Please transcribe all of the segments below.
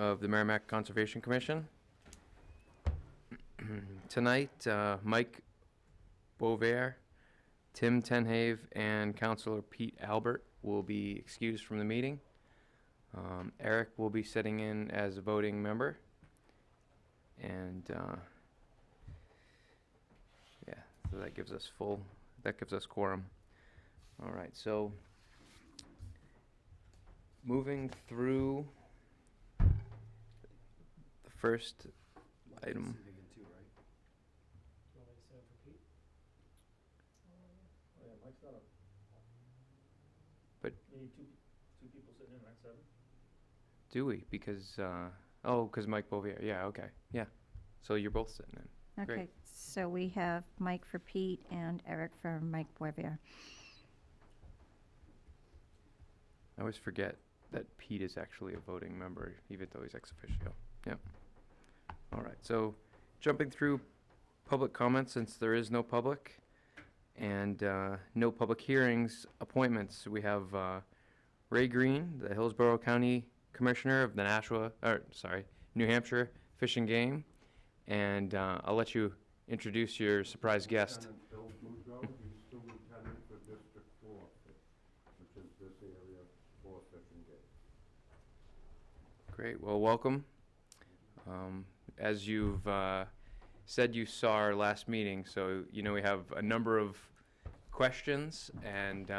of the Merrimack Conservation Commission. Tonight, Mike Bovair, Tim Tenhave, and Councilor Pete Albert will be excused from the meeting. Eric will be sitting in as a voting member. And yeah, so that gives us quorum. All right, so moving through the first item. Too, right? You want me to sit in for Pete? Oh, yeah, Mike's not a. But You need two people sitting in, right, 7? do we? Because, because Mike Bovier. Yeah, okay. Yeah. So you're both sitting in. Okay, Great. so we have Mike for Pete and Eric for Mike Boivier. I always forget that Pete is actually a voting member, even though he's ex officio. Yep. All right. So jumping through public comments, since there is no public and no public hearings, appointments. We have Ray Green, the Hillsborough County Commissioner of the New Hampshire Fish and Game. And I'll let you introduce your surprise guest. Lieutenant Bill Boudreaux, he's the lieutenant for District 4, which is this area for Fish and Game. Great. Well, welcome. As you've said, you saw our last meeting, so you know we have a number of questions and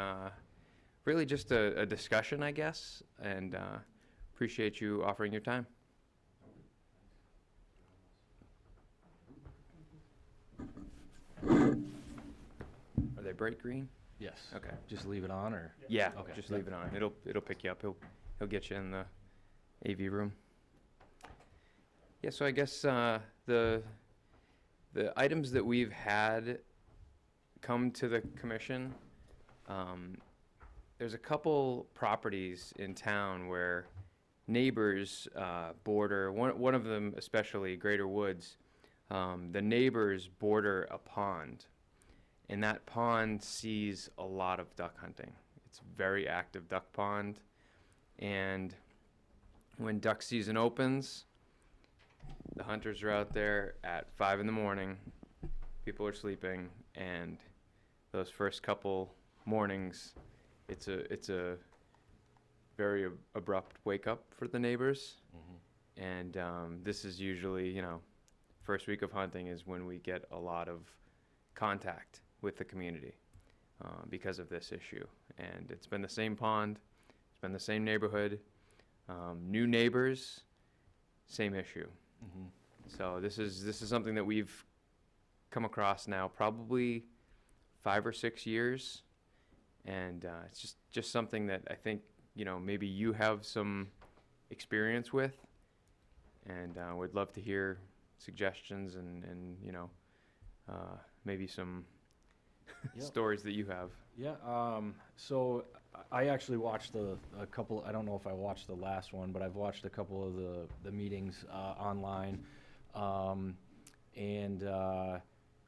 really just a discussion, I guess, and appreciate you offering your time. Are they bright green? Yes. Okay. Just leave it on, or? Yeah, Okay. just leave it on. It'll pick you up. He'll get you in the AV room. Yeah, so I guess the items that we've had come to the commission, there's a couple properties in town where neighbors border, one of them especially, Greater Woods, the neighbors border a pond, and that pond sees a lot of duck hunting. It's a very active duck pond, and when duck season opens, the hunters are out there at 5 in the morning, people are sleeping, and those first couple mornings, it's a very abrupt wake up for the neighbors. Mhm. And this is usually, first week of hunting is when we get a lot of contact with the community because of this issue. And it's been the same pond, it's been the same neighborhood, new neighbors, same issue. Mhm. So this is something that we've come across now probably 5 or 6 years, and it's just something that I think maybe you have some experience with, and would love to hear suggestions and maybe some Yep. stories that you have. Yeah, so I actually watched a couple, I don't know if I watched the last one, but I've watched a couple of the meetings online, and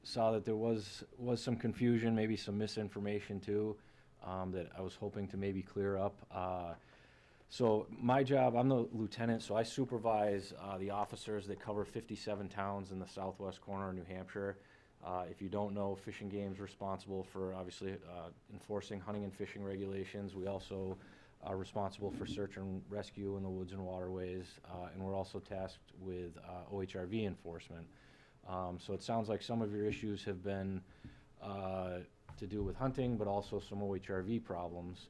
saw that there was some confusion, maybe some misinformation too, that I was hoping to maybe clear up. So my job, I'm the lieutenant, so I supervise the officers that cover 57 towns in the southwest corner of New Hampshire. If you don't know, Fish and Game is responsible for obviously enforcing hunting and fishing regulations. We also are responsible for search and rescue in the woods and waterways, and we're also tasked with OHRV enforcement. So it sounds like some of your issues have been to do with hunting, but also some OHRV problems.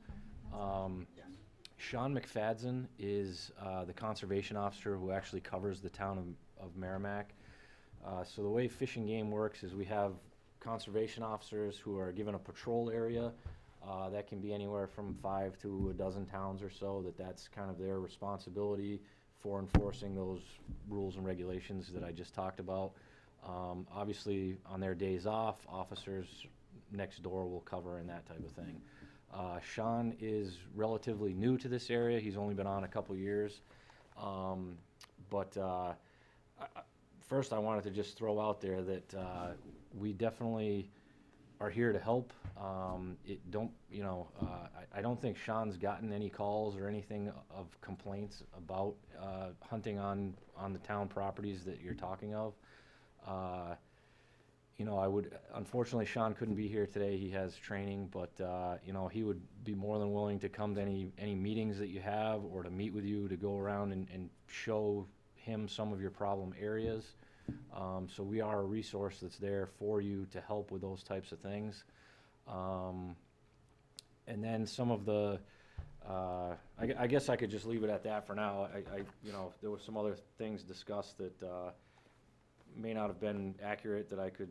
Sean McFadden is the conservation officer who actually covers the town of Merrimack. So the way Fish and Game works is we have conservation officers who are given a patrol area that can be anywhere from 5 to a dozen towns or so. That's kind of their responsibility for enforcing those rules and regulations that I just talked about. Obviously, on their days off, officers next door will cover and that type of thing. Sean is relatively new to this area. He's only been on a couple years. First, I wanted to just throw out there that we definitely are here to help. I don't think Sean's gotten any calls or anything of complaints about hunting on the town properties that you're talking of. Unfortunately, Sean couldn't be here today. He has training, but, he would be more than willing to come to any meetings that you have or to meet with you, to go around and show him some of your problem areas. So we are a resource that's there for you to help with those types of things. And then some of the, I guess I could just leave it at that for now. There were some other things discussed that may not have been accurate that I could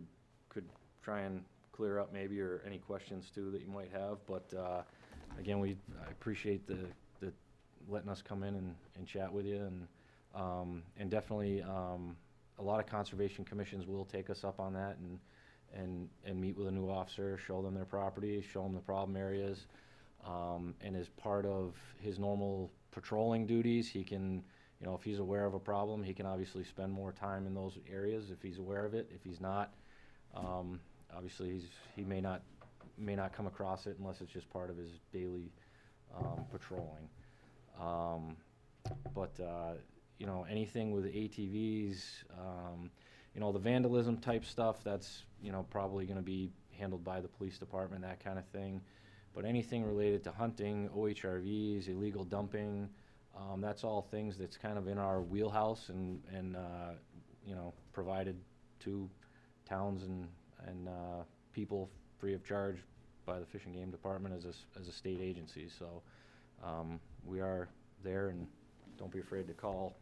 try and clear up maybe, or any questions too that you might have. But again, I appreciate the letting us come in and chat with you, and definitely a lot of conservation commissions will take us up on that and meet with a new officer, show them their property, show them the problem areas. And as part of his normal patrolling duties, he can, if he's aware of a problem, he can obviously spend more time in those areas if he's aware of it. If he's not, obviously he may not come across it unless it's just part of his daily patrolling. Anything with ATVs, the vandalism type stuff, that's, probably gonna be handled by the police department, that kind of thing. But anything related to hunting, OHRVs, illegal dumping, that's all things that's kind of in our wheelhouse and provided to towns and people free of charge by the Fish and Game Department as a state agency. So we are there, and don't be afraid to call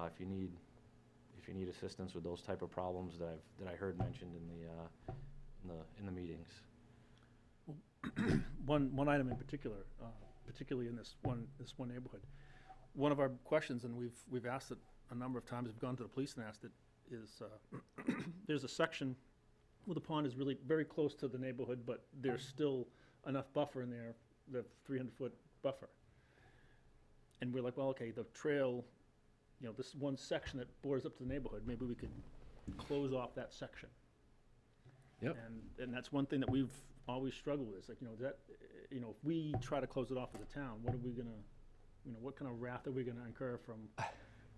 if you need assistance with those type of problems that I heard mentioned in the meetings. One item in particular, particularly in this one neighborhood. One of our questions, and we've asked it a number of times, we've gone to the police and asked it, is there's a section where the pond is really very close to the neighborhood, but there's still enough buffer in there, the 300-foot buffer. And we're like, well, okay, the trail, this one section that borders up to the neighborhood, maybe we could close off that section. Yep. And that's one thing that we've always struggled with. It's like, if we try to close it off as a town, what are we gonna, what kind of wrath are we gonna incur from,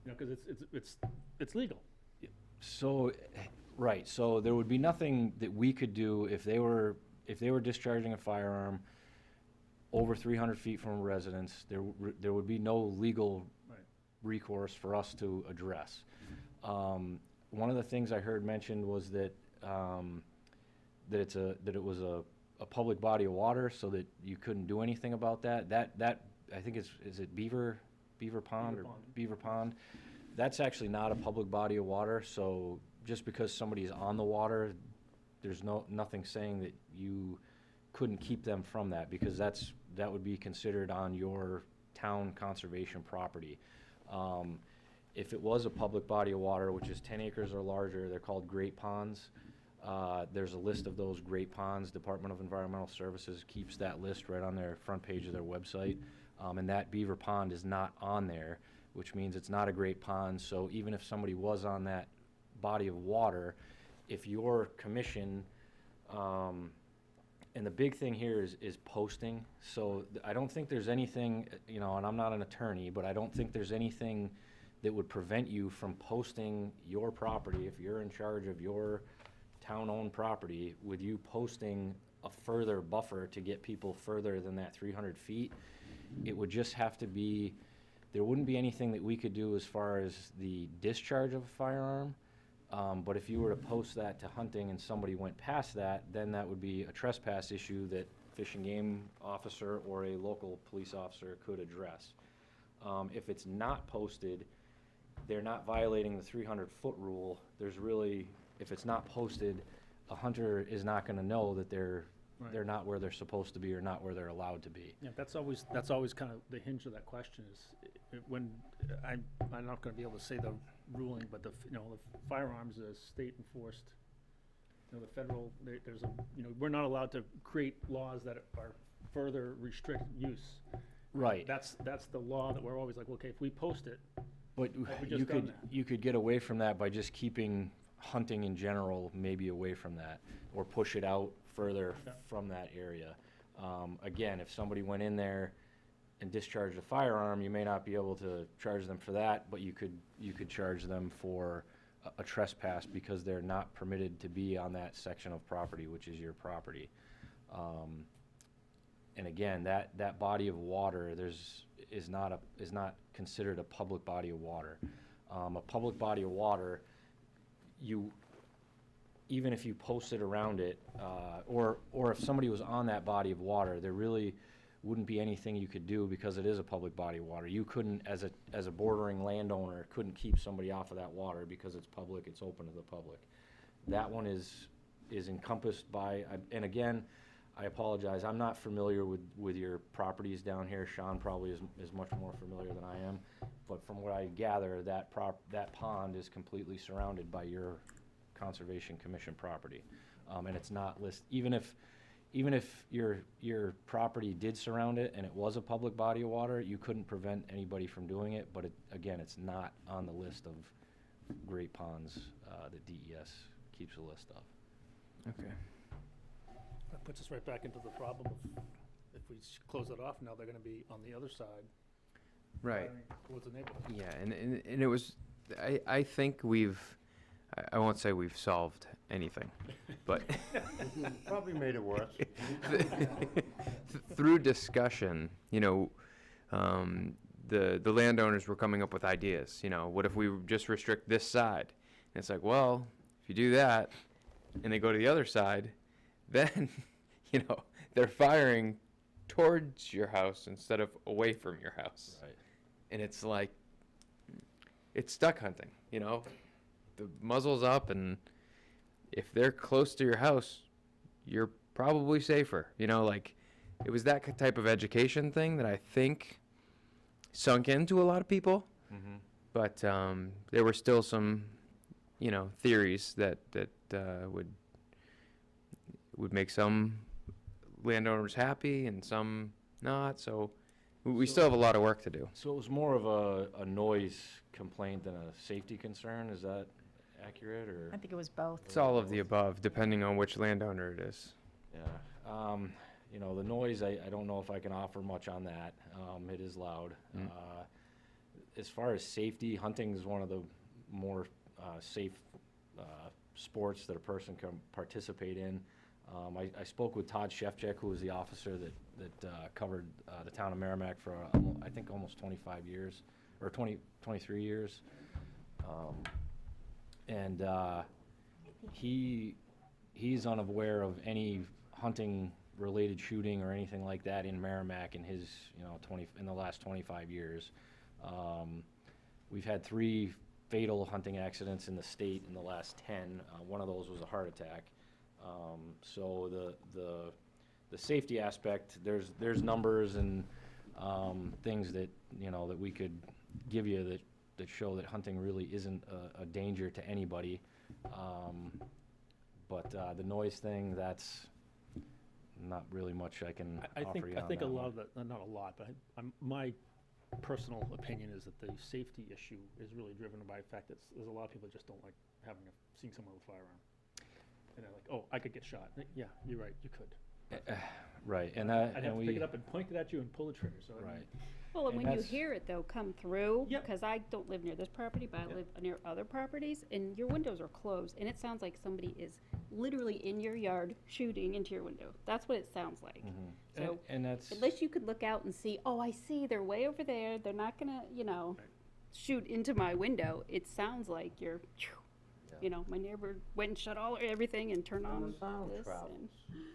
because it's legal. So, right, so there would be nothing that we could do if they were discharging a firearm over 300 feet from a residence. There would be no legal Right. recourse for us to address. One of the things I heard mentioned was that it was a public body of water, so that you couldn't do anything about that. That I think is it Beaver Pond Beaver or Pond. Beaver Pond? That's actually not a public body of water. So just because somebody's on the water, there's nothing saying that you couldn't keep them from that, because that would be considered on your town conservation property. If it was a public body of water, which is 10 acres or larger, they're called great ponds. There's a list of those great ponds. Department of Environmental Services keeps that list right on their front page of their website. And that Beaver Pond is not on there, which means it's not a great pond. So even if somebody was on that body of water, if your commission, and the big thing here is posting. So I don't think there's anything, and I'm not an attorney, but I don't think there's anything that would prevent you from posting your property, if you're in charge of your town-owned property, with you posting a further buffer to get people further than that 300 feet. It would just have to be, there wouldn't be anything that we could do as far as the discharge of a firearm. But if you were to post that to hunting and somebody went past that, then that would be a trespass issue that Fish and Game officer or a local police officer could address. If it's not posted, they're not violating the 300-foot rule. If it's not posted, a hunter is not gonna know that they're not where they're supposed to be or not where they're allowed to be. Yeah, that's always kind of the hinge of that question is when I'm not going to be able to say the ruling, but the firearms is state enforced. The federal we're not allowed to create laws that are further restrict use. Right. That's the law that we're always like, okay, if we post it, But have we just done that? you could get away from that by just keeping hunting in general maybe away from that, or push it out further Yeah. from that area. Again, if somebody went in there and discharged a firearm, you may not be able to charge them for that, but you could charge them for a trespass because they're not permitted to be on that section of property, which is your property. And again, that body of water, is not considered a public body of water. A public body of water, even if you posted around it, or if somebody was on that body of water, there really wouldn't be anything you could do because it is a public body of water. You couldn't, as a bordering landowner, couldn't keep somebody off of that water because it's public, it's open to the public. That one is encompassed by, and again, I apologize, I'm not familiar with your properties down here. Sean probably is much more familiar than I am. But from what I gather, that pond is completely surrounded by your Conservation Commission property. And it's not even if your property did surround it and it was a public body of water, you couldn't prevent anybody from doing it. But again, it's not on the list of great ponds that DES keeps a list of. Okay. That puts us right back into the problem of, if we close it off, now they're gonna be on the other side. Right. firing towards the neighborhood. Yeah, and it was, I think I won't say we've solved anything, but Probably made it worse. through discussion, the landowners were coming up with ideas. What if we just restrict this side? And it's like, well, if you do that, and they go to the other side, then they're firing towards your house instead of away from your house. Right. And it's like, it's duck hunting, the muzzle's up, and if they're close to your house, you're probably safer. It was that type of education thing that I think sunk into a lot of people. Mm-hmm. But there were still some, theories that would make some landowners happy and some not. So we still have a lot of work to do. So it was more of a noise complaint than a safety concern, is that accurate, or? I think it was both. It's all of the above, depending on which landowner it is. Yeah, the noise, I don't know if I can offer much on that. It is loud. Mm. As far as safety, hunting is one of the more safe sports that a person can participate in. I spoke with Todd Shefchek, who was the officer that covered the town of Merrimack for, I think, almost 25 years, or 23 years. And he's unaware of any hunting-related shooting or anything like that in Merrimack in his, in the last 25 years. We've had 3 fatal hunting accidents in the state in the last 10. One of those was a heart attack. So the safety aspect, there's numbers and things that that we could give you that show that hunting really isn't a danger to anybody. But the noise thing, that's not really much I can offer you on I think a that lot one. of the, not a lot, but my personal opinion is that the safety issue is really driven by the fact that there's a lot of people that just don't like seeing someone with a firearm. And they're like, oh, I could get shot. Yeah, you're right, you could. Right, and that, I'd and have to we, pick it up and point it at you and pull the trigger, so. I mean, right. Well, and And when you that's- hear it though come through, Yep. because I don't live near this property, but I Yep. live near other properties, and your windows are closed, and it sounds like somebody is literally in your yard shooting into your window. That's what it sounds like. Mhm. So, And that's, unless you could look out and see, oh, I see, they're way over there, they're not gonna, shoot into my window, it sounds like you're, my neighbor went and shut everything and turned on the sound this. travels.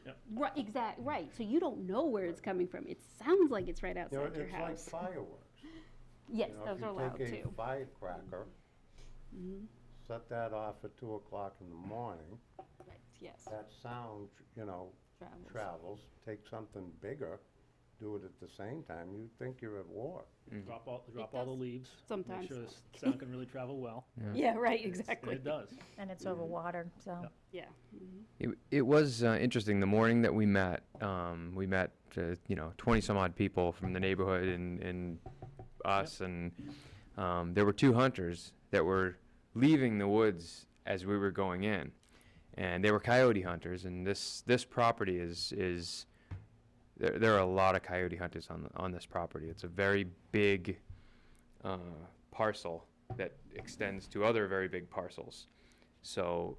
And, right, so you don't know where it's coming from. It sounds like it's right outside your It's house. like fireworks. Yes, If those are you loud take a too. firecracker, Mhm. set that off at 2 o'clock in the morning, Right, yes, that sound, travels. travels. Take something bigger, do it at the same time, you'd think you're at war. Drop all the does. leaves. Sometimes. Make sure the sound can really travel well. Yeah, right, And exactly. it does. And it's over water, so. Yeah. Mhm. It was interesting. The morning that we met 20 some odd people from the neighborhood and us, and there were 2 hunters that were leaving the woods as we were going in, and they were coyote hunters. And this property is there are a lot of coyote hunters on this property. It's a very big parcel that extends to other very big parcels. So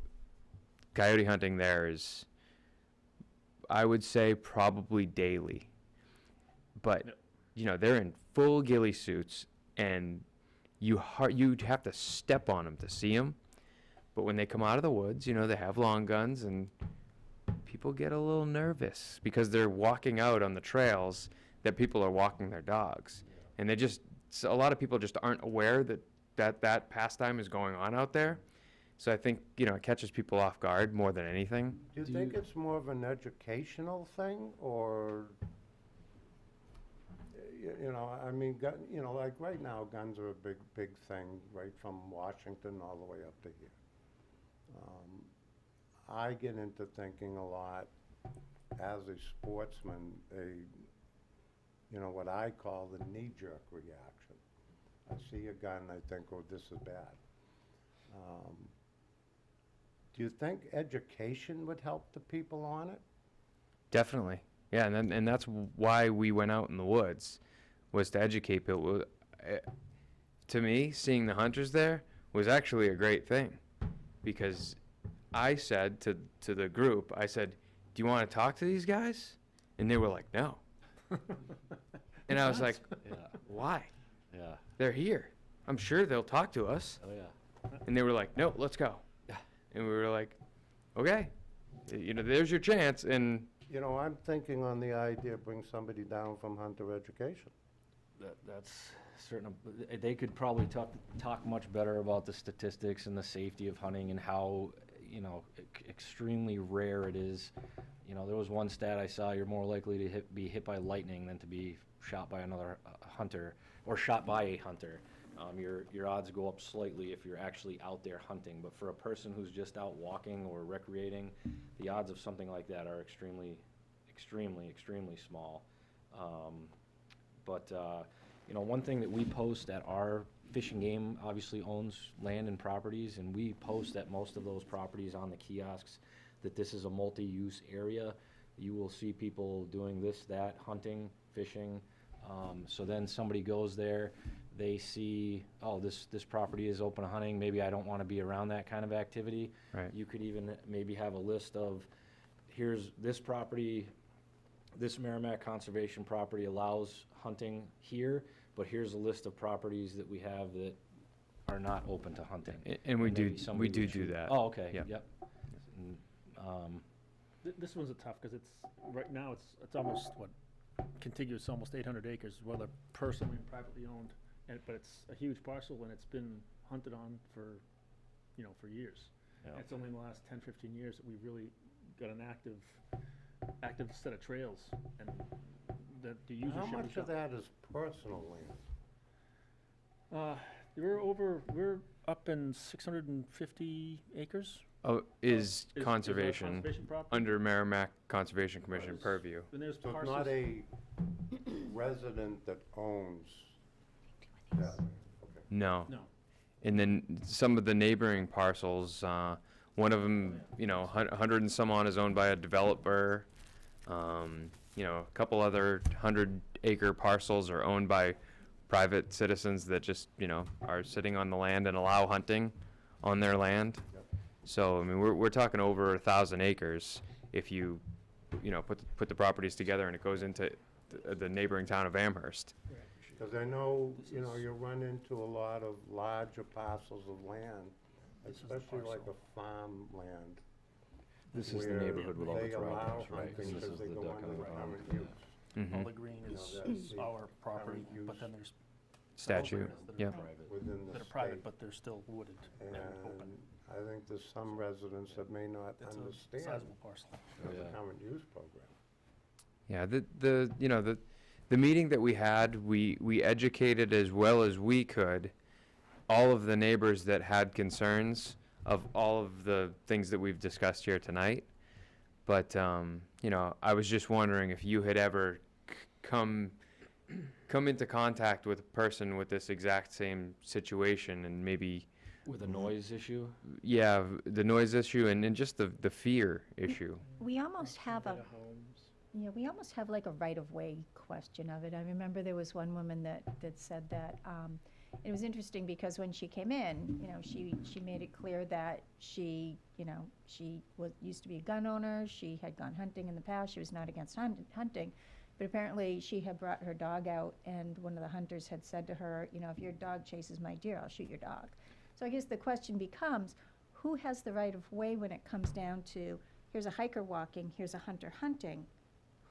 coyote hunting there is, I would say, probably daily. But Yep. you know, they're in full ghillie suits, and you'd have to step on them to see them. But when they come out of the woods, you know, they have long guns, and people get a little nervous because they're walking out on the trails that people are walking their dogs. And so a lot of people just aren't aware that pastime is going on out there. So I think, you know, it catches people off guard more than anything. Do you think it's more of an educational thing, or, you know, I mean, you know, like right now, guns are a big thing, right from Washington all the way up to here. I get into thinking a lot as a sportsman, you know, what I call the knee-jerk reaction. I see a gun, I think, oh, this is bad. Do you think education would help the people on it? Definitely. Yeah, and that's why we went out in the woods, was to educate people. To me, seeing the hunters there was actually a great thing, because I said to the group, I said, "Do you want to talk to these guys?" And they were like, "No." And I was like, Yeah, "Why? yeah, They're here. I'm sure they'll talk to us." oh, yeah. And they were like, "No, let's go." And we were like, "Okay, you know, there's your chance." And You know, I'm thinking on the idea, bring somebody down from hunter education. That's certain, they could probably talk much better about the statistics and the safety of hunting and how, you know, extremely rare it is. You know, there was one stat I saw, you're more likely to be hit by lightning than to be shot by another hunter, or shot by a hunter. Your odds go up slightly if you're actually out there hunting, but for a person who's just out walking or recreating, the odds of something like that are extremely small. You know, one thing that we post at our Fish and Game obviously owns land and properties, and we post at most of those properties on the kiosks that this is a multi-use area. You will see people doing this, that, hunting, fishing. So then somebody goes there, they see, oh, this property is open to hunting, maybe I don't want to be around that kind of activity. Right. You could even maybe have a list of, here's this property, this Merrimack Conservation property allows hunting here, but here's a list of properties that we have that are not open to hunting. and we maybe do somebody would do shoot. that. Oh, okay, Yep. yep. And, This one's a tough, because right now, it's almost, contiguous, almost 800 acres, whether personally and privately owned, but it's a huge parcel, and it's been hunted on for, you know, for years. Yeah. It's only in the last 10, 15 years that we've really got an active set of trails, and that the users How should be much of that is personal land? We're up in 650 acres. Oh, is our conservation conservation property. under Merrimack Conservation Commission purview? And there's So it's parcels. not a resident that owns that land? Okay. No. No. And then some of the neighboring parcels, one of them, you know, 100 and some on is owned by a developer. You know, a couple other 100-acre parcels are owned by private citizens that just, you know, are sitting on the land and allow hunting on their land. Yep. So, I mean, we're talking over 1,000 acres if you know, put the properties together, and it goes into the neighboring town of Amherst. Because I know, you know, you run into a lot of larger parcels of land, This is the especially like parcel. a farmland. This is the where neighborhood with all the they allow trailers, right? hunting And this 'cause is they the go duck under hunting the farm. current Yeah. use. All Mhm. the green You know, is that's the our property, current but then use. there's Statute, areas that are yep. private- Within the that are private, state. but they're still wooded and open. And I think there's some residents that may not That's a understand sizable parcel. the Yeah. current use program. Yeah, you know, the meeting that we had, we educated as well as we could all of the neighbors that had concerns of all of the things that we've discussed here tonight. But you know, I was just wondering if you had ever come into contact with a person with this exact same situation, and maybe With a noise issue? Yeah, the noise issue and just the fear issue. We almost have a, Better homes. yeah, we almost have like a right-of-way question of it. I remember there was one woman that said that, it was interesting because when she came in, she made it clear that she used to be a gun owner, she had gone hunting in the past, she was not against hunting, but apparently she had brought her dog out, and one of the hunters had said to her, if your dog chases my deer, I'll shoot your dog. So I guess the question becomes, who has the right-of-way when it comes down to, here's a hiker walking, here's a hunter hunting?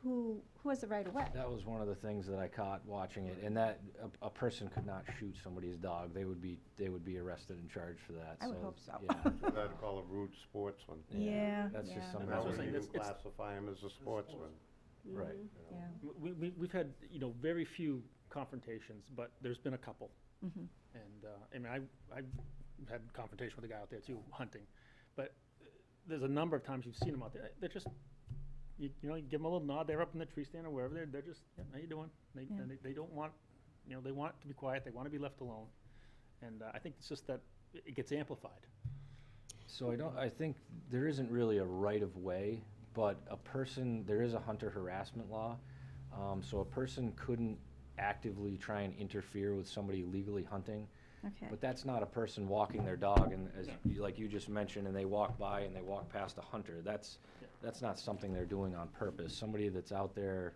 Who has the right-of-way? That was one of the things that I caught watching it, and that a person could not shoot somebody's dog. They would be arrested and charged for that. I would hope so. Yeah, I'd call a rude sportsman. Yeah, That's yeah. just something. That's Now what I'm we saying, can it's- classify him as a sportsman. Right. you know. Yeah. We've had, very few confrontations, but there's been a couple. Mhm. And, I mean, I've had confrontation with a guy out there too, hunting. But there's a number of times you've seen them out there, they're just, you give them a little nod, they're up in the tree stand or wherever, they're just, yeah, how you doing? Yeah. They don't want, they want to be quiet, they want to be left alone. And I think it's just that it gets amplified. So I think there isn't really a right of way, but there is a hunter harassment law. So a person couldn't actively try and interfere with somebody legally hunting. Okay. But that's not a person walking their dog, and like you just mentioned, and they walk by and they walk past a hunter. That's not something they're doing on purpose. Somebody that's out there,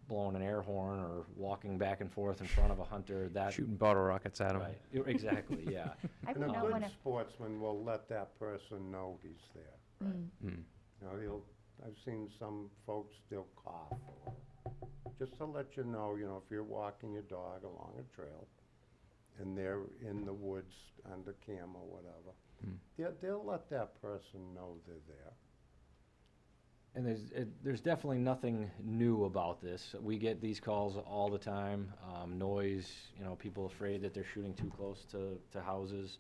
blowing an air horn or walking back and forth in front of a hunter, that. Shooting bottle rockets at them. Right, exactly, yeah. I And would a not good want to, sportsman will let that person know he's there. Mm. I've seen some folks still cough, just to let you know, if you're walking your dog along a trail, and they're in the woods under cam or whatever, they'll let that person know they're there. And there's definitely nothing new about this. We get these calls all the time. Noise, people afraid that they're shooting too close to houses.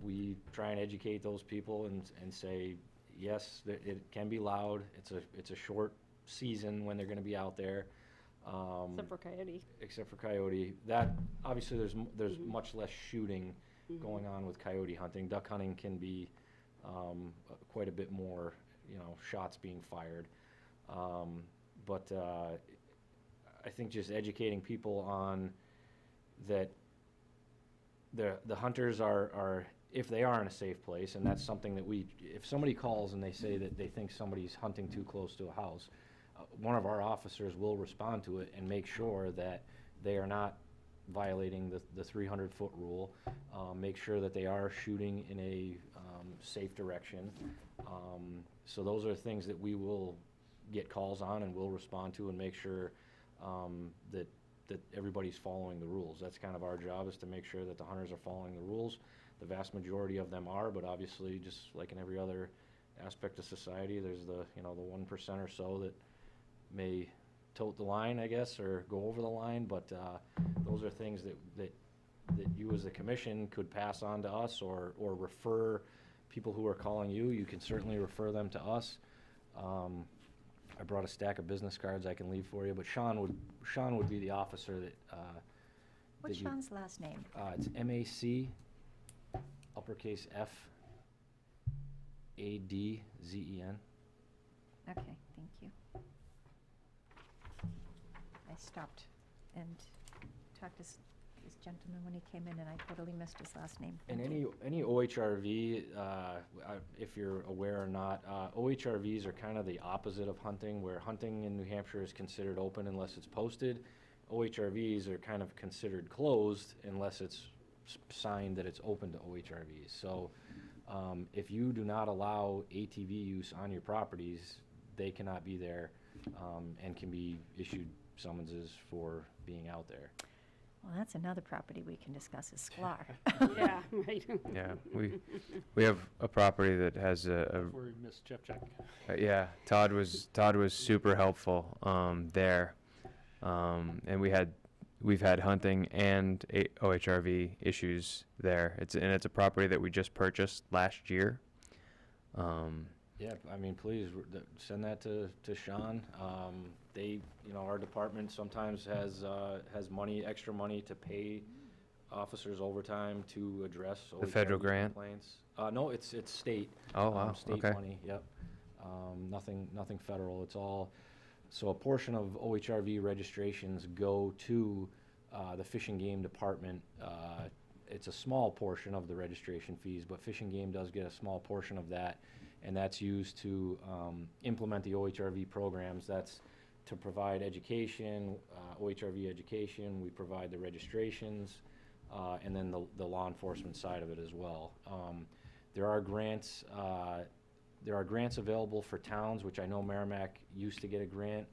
We try and educate those people and say, yes, it can be loud. It's a short season when they're going to be out there. Except for coyote. Except for coyote. That obviously there's much less shooting going on with coyote hunting. Duck hunting can be quite a bit more, shots being fired. But I think just educating people on that the hunters are if they are in a safe place, and that's something that if somebody calls and they say that they think somebody's hunting too close to a house, one of our officers will respond to it and make sure that they are not violating the 300-foot rule, make sure that they are shooting in a safe direction. So those are things that we will get calls on and we'll respond to and make sure that everybody's following the rules. That's kind of our job, is to make sure that the hunters are following the rules. The vast majority of them are, but obviously, just like in every other aspect of society, there's the 1% or so that may tote the line, I guess, or go over the line, but those are things that you as the commission could pass on to us or refer people who are calling you. You can certainly refer them to us. I brought a stack of business cards I can leave for you, but Sean would be the officer that what's that you- Sean's last name? It's MAC, uppercase F, ADZEN. Okay, thank you. I stopped and talked to this gentleman when he came in, and I totally missed his last name. And Thank you. any OHRV, if you're aware or not, OHRVs are kind of the opposite of hunting, where hunting in New Hampshire is considered open unless it's posted. OHRVs are kind of considered closed unless it's signed that it's open to OHRVs. So if you do not allow ATV use on your properties, they cannot be there and can be issued summonses for being out there. Well, that's another property we can discuss, is Sklar. Yeah, right. Yeah, we have a property that has Where we missed Jeff Check. yeah, Todd was super helpful there, and we've had hunting and OHRV issues there. It's a property that we just purchased last year. Yeah, I mean, please send that to Sean. Our department sometimes has extra money to pay officers overtime to address The federal OHRV grant? complaints. No, it's state. Oh, wow, State okay. money, yep. Nothing federal, it's all, so a portion of OHRV registrations go to, the Fish and Game Department. It's a small portion of the registration fees, but Fish and Game does get a small portion of that, and that's used to, implement the OHRV programs. That's to provide education, OHRV education, we provide the registrations, and then the law enforcement side of it as well. There are grants available for towns, which I know Merrimack used to get a grant.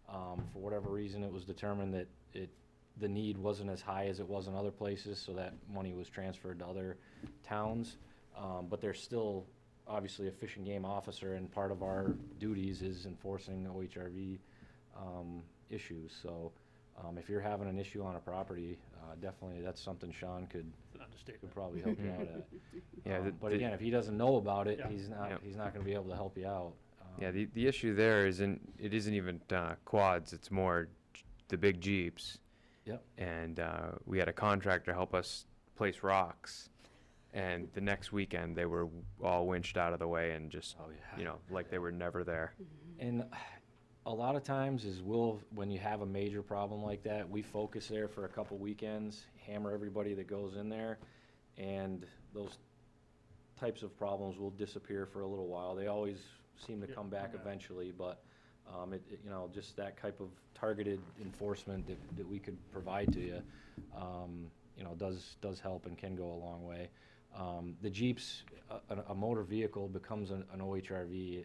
For whatever reason, it was determined that the need wasn't as high as it was in other places, so that money was transferred to other towns. But there's still obviously a Fish and Game officer, and part of our duties is enforcing OHRV issues. So if you're having an issue on a property, definitely that's something Sean could It's an understatement. probably help you out at. Yeah, But again, if he doesn't know about it, Yeah. he's Yep. not gonna be able to help you out. Yeah, the issue there it isn't even quads, it's more the big Jeeps. Yep. And we had a contractor help us place rocks, and the next weekend they were all winched out of the way and just, Oh, yeah. you know, like they were never there. And a lot of times when you have a major problem like that, we focus there for a couple weekends, hammer everybody that goes in there, and those types of problems will disappear for a little while. They always seem to Yeah, come back yeah. eventually, but, you know, just that type of targeted enforcement that we could provide to you, you know, does help and can go a long way. The Jeeps, a motor vehicle becomes an OHRV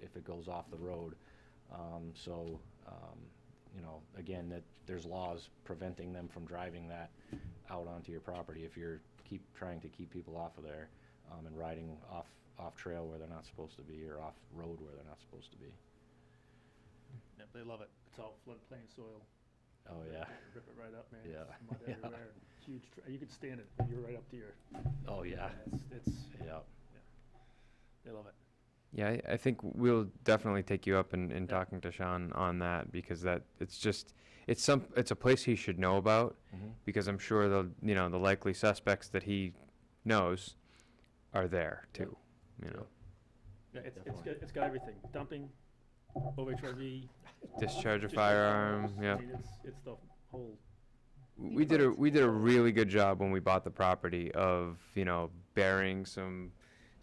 if it goes off the road. So, you know, again, that there's laws preventing them from driving that out onto your property if you're trying to keep people off of there, and riding off trail where they're not supposed to be, or off road where they're not supposed to be. Yep, they love it. It's all floodplain soil. Oh, yeah. Rip it right up, man. Yeah. Mud Yeah. everywhere. Huge, you could stand it, you're right up to your, Oh, yeah. it's, Yeah. they love it. Yeah, I think we'll definitely take you up in talking to Sean on that, because it's a place he should know about, Mhm. because I'm sure the likely suspects that he knows are there too, you know. Yeah, Definitely. it's got everything. Dumping, OHRV. Discharge a discharge firearm, firearms. yeah. I mean, it's the whole, We did a really good job when we bought the property of, burying some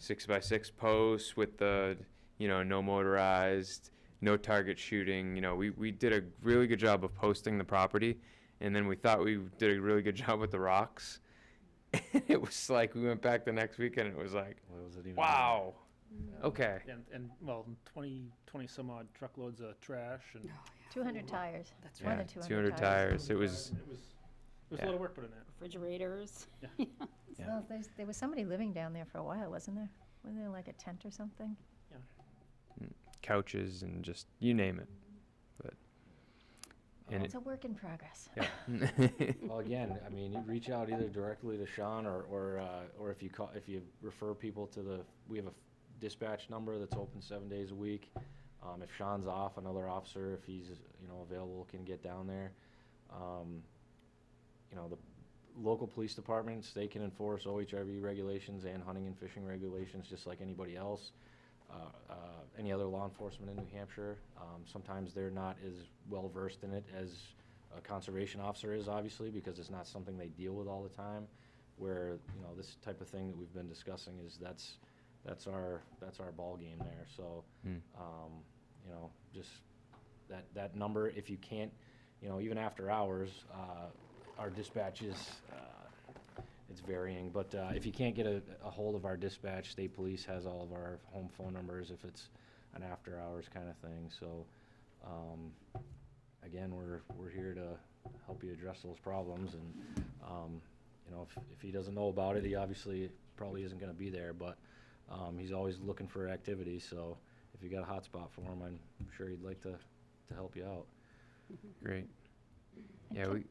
6x6 posts with the, no motorized, no target shooting. We did a really good job of posting the property, and then we thought we did a really good job with the rocks. It was like, we went back the next weekend and it was like, What was it even? wow, okay. and well, 20 some odd truckloads of trash and. 200 tires. That's More Yeah, than 200 tires. It was, It was a lot of work put in that. Refrigerators. Yeah. Well, there was somebody living down there for a while, wasn't there? Wasn't there like a tent or something? couches and just, you name it. But, and It's a work in progress. Well, again, I mean, you reach out either directly to Sean or if you refer people to we have a dispatch number that's open 7 days a week. If Sean's off, another officer, if he's, available, can get down there. The local police departments, they can enforce OHRV regulations and hunting and fishing regulations just like anybody else. Any other law enforcement in New Hampshire. Sometimes they're not as well versed in it as a conservation officer is, obviously, because it's not something they deal with all the time. Where, this type of thing that we've been discussing is that's our ball game there. So, Mm. just that number, if you can't, even after hours, our dispatch is, it's varying, but if you can't get a hold of our dispatch, state police has all of our home phone numbers if it's an after hours kind of thing. So, again, we're here to help you address those problems, and if he doesn't know about it, he obviously probably isn't going to be there, but he's always looking for activity. So if you got a hot spot for him, I'm sure he'd like to help you out. Great. And Yeah, can-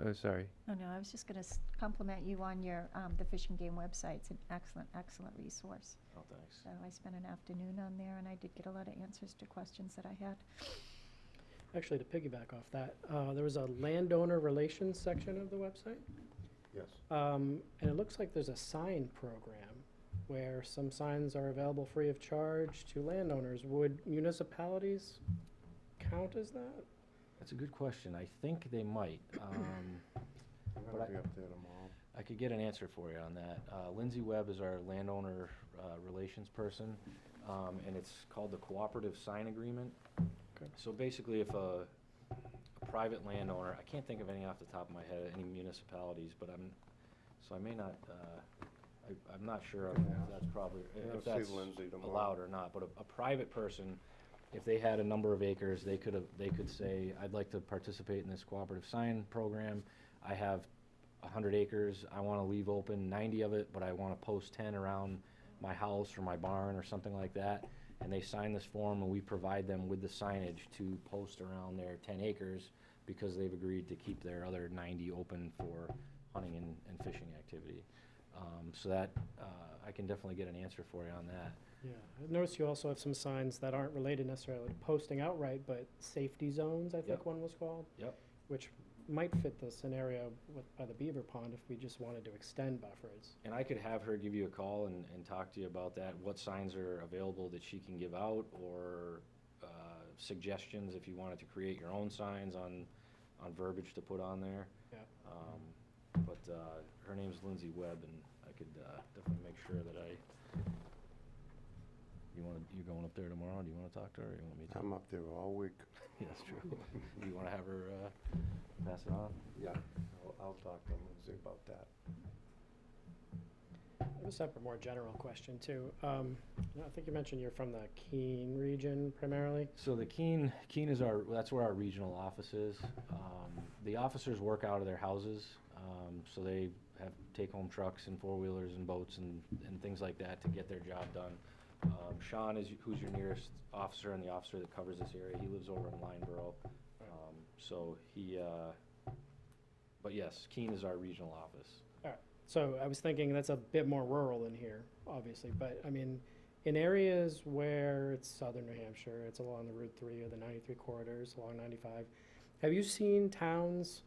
oh, sorry. Oh, no, I was just going to compliment you on your, the Fish and Game website. It's an excellent, excellent resource. Oh, thanks. So I spent an afternoon on there, and I did get a lot of answers to questions that I had. Actually, to piggyback off that, there was a landowner relations section of the website. Yes. And it looks like there's a sign program where some signs are available free of charge to landowners. Would municipalities count as that? That's a good question. I think they might. I'm But gonna I- be up there tomorrow. I could get an answer for you on that. Lindsay Webb is our landowner relations person, and it's called the Cooperative Sign Agreement. Okay. So basically, if a private landowner, I can't think of any off the top of my head, any municipalities, but I may not, I'm not sure if that's probably, Yeah, if see that's Lindsay tomorrow. allowed or not. But a private person, if they had a number of acres, they could say, I'd like to participate in this cooperative sign program. I have 100 acres, I want to leave open 90 of it, but I want to post 10 around my house or my barn or something like that. And they sign this form, and we provide them with the signage to post around their 10 acres because they've agreed to keep their other 90 open for hunting and fishing activity. So that, I can definitely get an answer for you on that. Yeah, I've noticed you also have some signs that aren't related necessarily to posting outright, but safety zones, I think Yep. one was called. Yep. Which might fit the scenario by the beaver pond if we just wanted to extend buffers. And I could have her give you a call and talk to you about that, what signs are available that she can give out, or suggestions if you wanted to create your own signs on verbiage to put on there. Yeah. But her name's Lindsay Webb, and I could definitely make sure that you going up there tomorrow? Do you wanna talk to her, or you want me to? I'm up there all week. Yeah, that's true. Do you wanna have her pass it on? Yeah, I'll talk to Lindsay about that. I have a separate, more general question too. I think you mentioned you're from the Keene region primarily. So the Keene is that's where our regional office is. The officers work out of their houses, so they have take-home trucks and four-wheelers and boats and things like that to get their job done. Sean who's your nearest officer and the officer that covers this area. He lives over in Lineborough. But yes, Keene is our regional office. So I was thinking that's a bit more rural than here, obviously, but I mean, in areas where it's southern New Hampshire, it's along the Route 3 or the 93 corridors, along 95, have you seen towns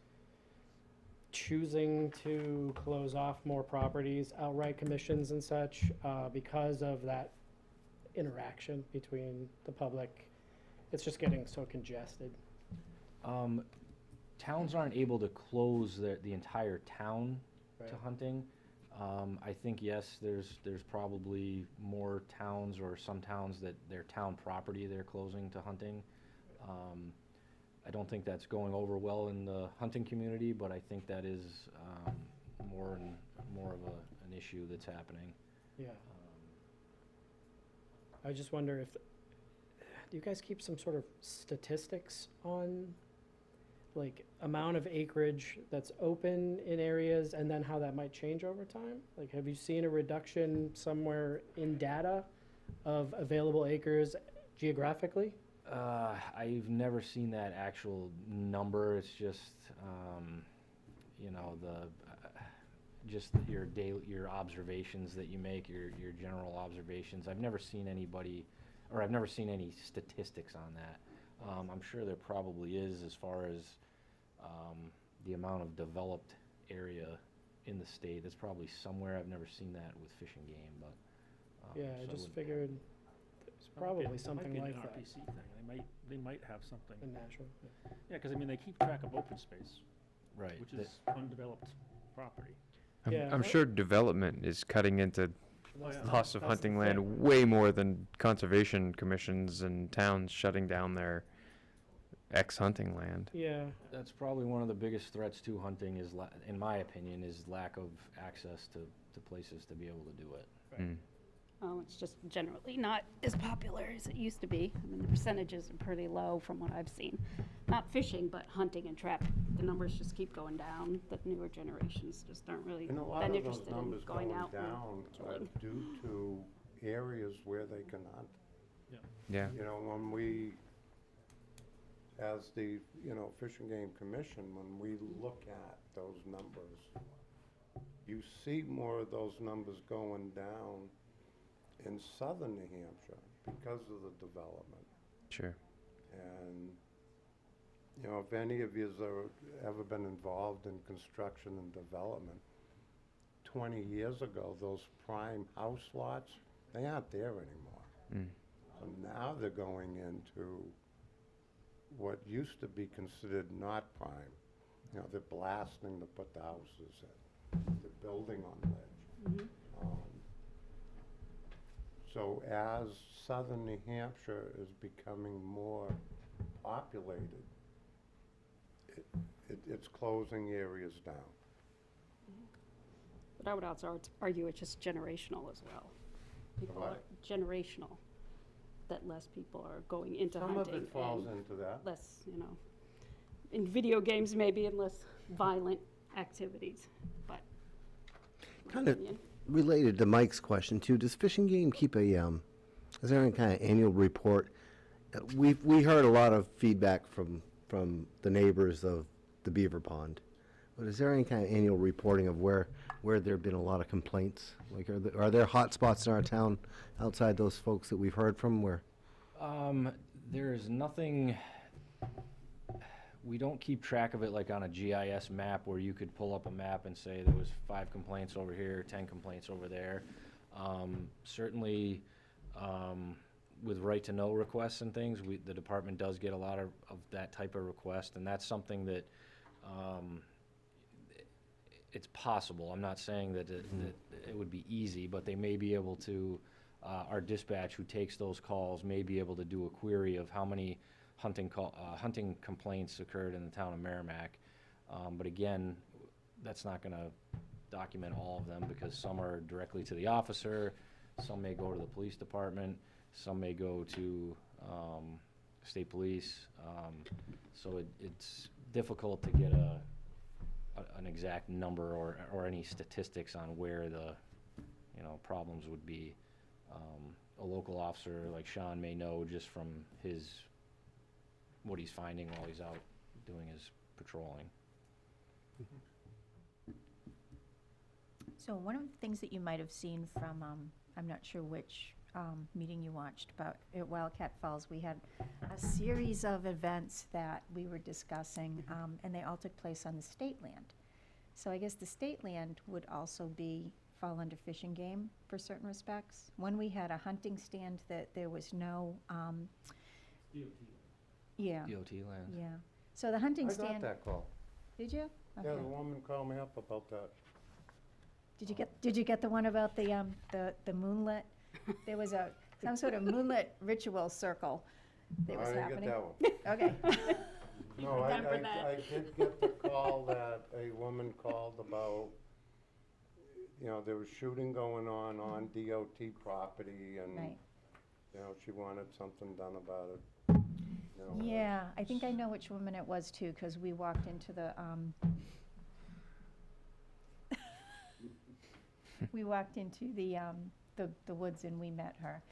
choosing to close off more properties, outright commissions and such, because of that interaction between the public? It's just getting so congested. Towns aren't able to close the entire town to Right. hunting. I think, yes, there's probably more towns or some towns that their town property they're closing to hunting. I don't think that's going over well in the hunting community, but I think that is more of an issue that's happening. Yeah. I just wonder if, do you guys keep some sort of statistics on, like, amount of acreage that's open in areas and then how that might change over time? Like, have you seen a reduction somewhere in data of available acres geographically? I've never seen that actual number. It's just, your observations that you make, your general observations. I've never seen anybody, or I've never seen any statistics on that. I'm sure there probably is as far as the amount of developed area in the state. It's probably somewhere. I've never seen that with Fish and Game, but. Yeah, so I just wouldn't- figured there's probably something like that. It might be an RPC thing, they might have something. In natural, yeah. Yeah, because I mean, they keep track of open space, Right. which that- is undeveloped property. Yeah, I'm I- sure development is cutting into That's the- loss of that's the hunting thing. land way more than conservation commissions and towns shutting down their ex-hunting land. Yeah, That's probably one of the biggest threats to hunting is, in my opinion, is lack of access to places to be able to do it. Mm. Oh, it's just generally not as popular as it used to be. I mean, the percentages are pretty low from what I've seen. Not fishing, but hunting and trapping. The numbers just keep going down. The newer generations just aren't really And a lot that of those interested in numbers going going out down and are killing. due to areas where they can hunt. Yeah. You know, when we, as the, Fish and Game Commission, when we look at those numbers, you see more of those numbers going down in southern New Hampshire because of the development. Sure. And, if any of yous are ever been involved in construction and development, 20 years ago, those prime house lots, they aren't there anymore. Mm. So now they're going into what used to be considered not prime. You know, they're blasting to put the houses in. They're building on ledge. Um, So as southern New Hampshire is becoming more populated, it's closing areas down. But I would also argue it's just generational as well. People what? are generational, that less people are going into Some hunting. of it falls and into that. less, in video games maybe, and less violent activities, but. my Kind of opinion. related to Mike's question too, does Fish and Game keep a, is there any kind of annual report? We heard a lot of feedback from the neighbors of the Beaver Pond. But is there any kind of annual reporting of where there have been a lot of complaints? Like, are there hot spots in our town outside those folks that we've heard from where? There's nothing, we don't keep track of it like on a GIS map where you could pull up a map and say there was 5 complaints over here, 10 complaints over there. Certainly, with right-to-know requests and things, the department does get a lot of that type of request, and that's something that, it's possible. I'm not saying that it would be easy, but they may be able to, our dispatch who takes those calls may be able to do a query of how many hunting complaints occurred in the town of Merrimack. But again, that's not gonna document all of them because some are directly to the officer, some may go to the police department, some may go to, state police. So it's difficult to get an exact number or any statistics on where the, problems would be. A local officer like Sean may know just from what he's finding while he's out doing his patrolling. So one of the things that you might have seen from, I'm not sure which meeting you watched, but at Wildcat Falls, we had a series of events that we were discussing, and they all took place on the state land. So I guess the state land would also fall under Fish and Game for certain respects. When we had a hunting stand that there was no, yeah, DOT lands. yeah. So the hunting I stand. got that call. Did you? Yeah, Okay. the woman called me up about that. Did you get the one about the moonlit? There was some sort of moonlit ritual circle that was happening. I didn't get that one. Okay. No, done for that. I did get the call that a woman called about, there was shooting going on DOT property and, Right. She wanted something done about it. Yeah, I think I know which woman it was too, because we walked into the, we walked into the woods and we met her.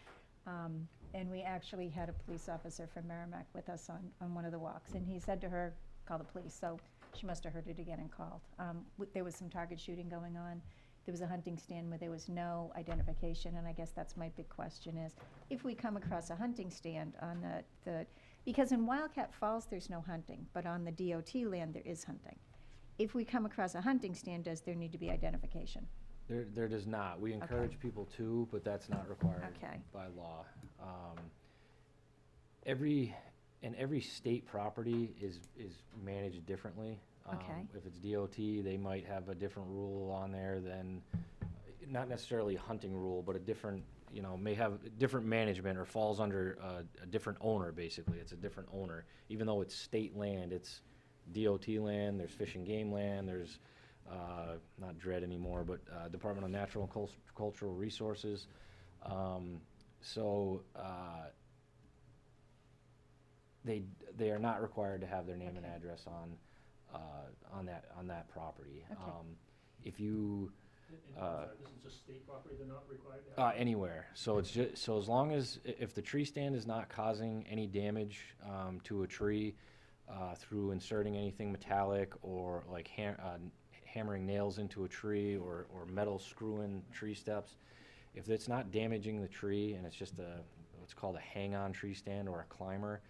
And we actually had a police officer from Merrimack with us on one of the walks, and he said to her, call the police, so she must have heard it again and called. There was some target shooting going on. There was a hunting stand where there was no identification, and I guess that's my big question is, if we come across a hunting stand on because in Wildcat Falls, there's no hunting, but on the DOT land, there is hunting. If we come across a hunting stand, does there need to be identification? There does not. We encourage people to, but that's not required Okay. by law. Every state property is managed differently. Okay. If it's DOT, they might have a different rule on there than, not necessarily a hunting rule, but a different, may have different management or falls under a different owner, basically. It's a different owner. Even though it's state land, it's DOT land, there's Fish and Game land, there's not DRED anymore, but Department of Natural and Cultural Resources. They are not required to have their name and Okay. address on that property. Okay. If you This is just state property, they're not required to have? anywhere, so it's so as long as if the tree stand is not causing any damage to a tree through inserting anything metallic or like hammering nails into a tree or metal screw-in tree steps. If it's not damaging the tree and it's just what's called a hang-on tree stand or a climber,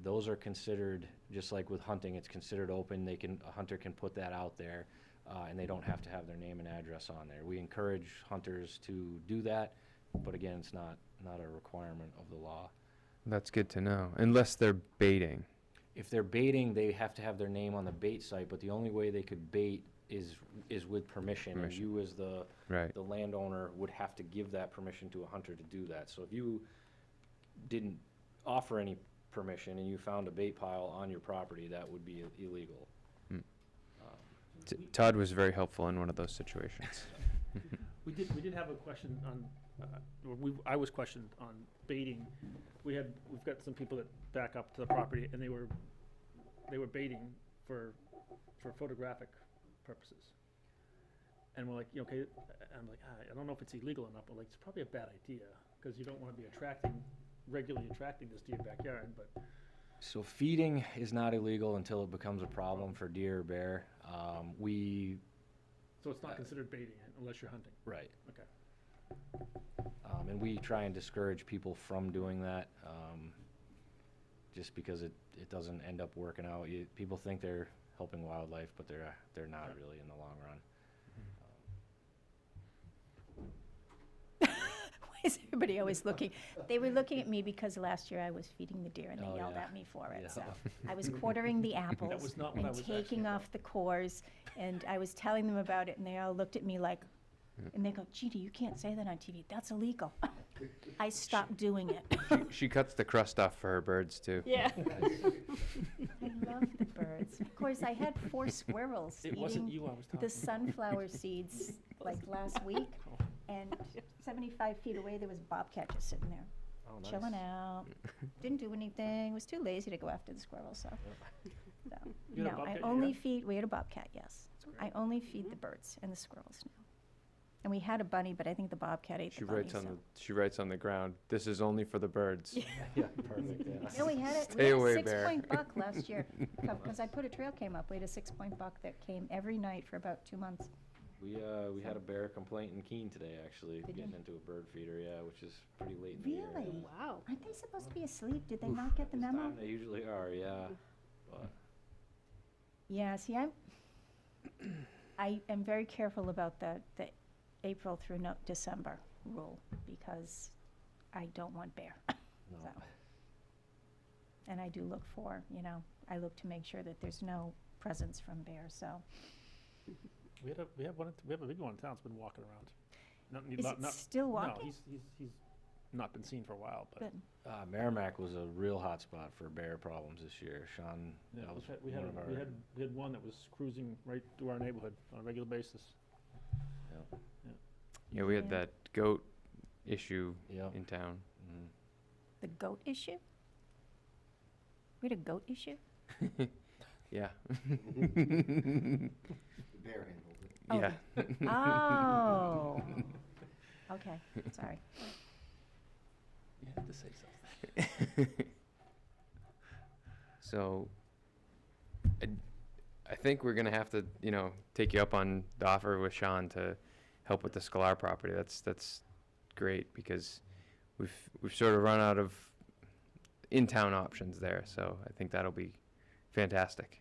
those are considered, just like with hunting, it's considered open. A hunter can put that out there. and they don't have to have their name and address on there. We encourage hunters to do that, but again, it's not a requirement of the law. That's good to know, unless they're baiting. If they're baiting, they have to have their name on the bait site, but the only way they could bait is with permission. And Permission. you as the Right. landowner would have to give that permission to a hunter to do that. So if you didn't offer any permission and you found a bait pile on your property, that would be illegal. Todd was very helpful in one of those situations. We did have a question on, I was questioned on baiting. We've got some people that back up to the property, and they were baiting for photographic purposes. And we're like, okay, I'm like, I don't know if it's illegal or not, but like, it's probably a bad idea, because you don't want to be regularly attracting this to your backyard, but So feeding is not illegal until it becomes a problem for deer or bear. so it's not considered baiting unless you're hunting. Right. Okay. And we try and discourage people from doing that, just because it doesn't end up working out. People think they're helping wildlife, but they're not really in the long run. Why is everybody always looking? They were looking at me because last year I was feeding the deer and Oh, they yelled yeah. at me for it. Yeah. So I was quartering the apples was not what I and was taking asking off the cores, and I was telling them about it, and they all looked at me like, and they go, Gina, you can't say that on TV. That's illegal. I stopped doing it. She cuts the crust off for her birds too. Yeah. I love the birds. Of course, I had 4 squirrels It wasn't eating you I was talking the about. sunflower seeds like last week, and 75 feet away there was a bobcat just sitting there, Oh, nice. chilling out. Didn't do anything. Was too lazy to go after the squirrels. So, You had a no, I bobcat, only yeah? feed. We had a bobcat, yes. I only feed the birds and the squirrels now. And we had a bunny, but I think the bobcat ate She the bunny. writes on the ground, "This is only for the birds." Yeah, perfect, yeah. No, we had Stay a away, bear. 6-point buck last year because I put a trail cam up. We had a 6-point buck that came every night for about 2 months. We had a bear complaint in Keene today, actually, Did getting you? into a bird feeder, yeah, which is pretty late in the year. Really? Wow. Aren't they supposed to be asleep? Did they not get the This memo? time They usually are, yeah. But Yeah, see, I am very careful about the April through December rule because I don't want bear. no. So. And I do look for, I look to make sure that there's no presence from bear, so. We have a big one in town that's been walking around. Is it still No, walking? he's not been seen for a while, but. Good. Merrimack was a real hot spot for bear problems this year. Sean, Yeah, that was we one of our. had one that was cruising right through our neighborhood on a regular basis. Yeah. Yeah, we had Yeah. that goat issue Yep. in town. Mhm. The goat issue? We had a goat issue? Yeah. Bear handled it. Oh, Yeah. Oh. Okay, sorry. You had to say something. So, I think we're gonna have to, take you up on the offer with Sean to help with the Scalar property. That's great because we've sort of run out of in-town options there. So I think that'll be fantastic.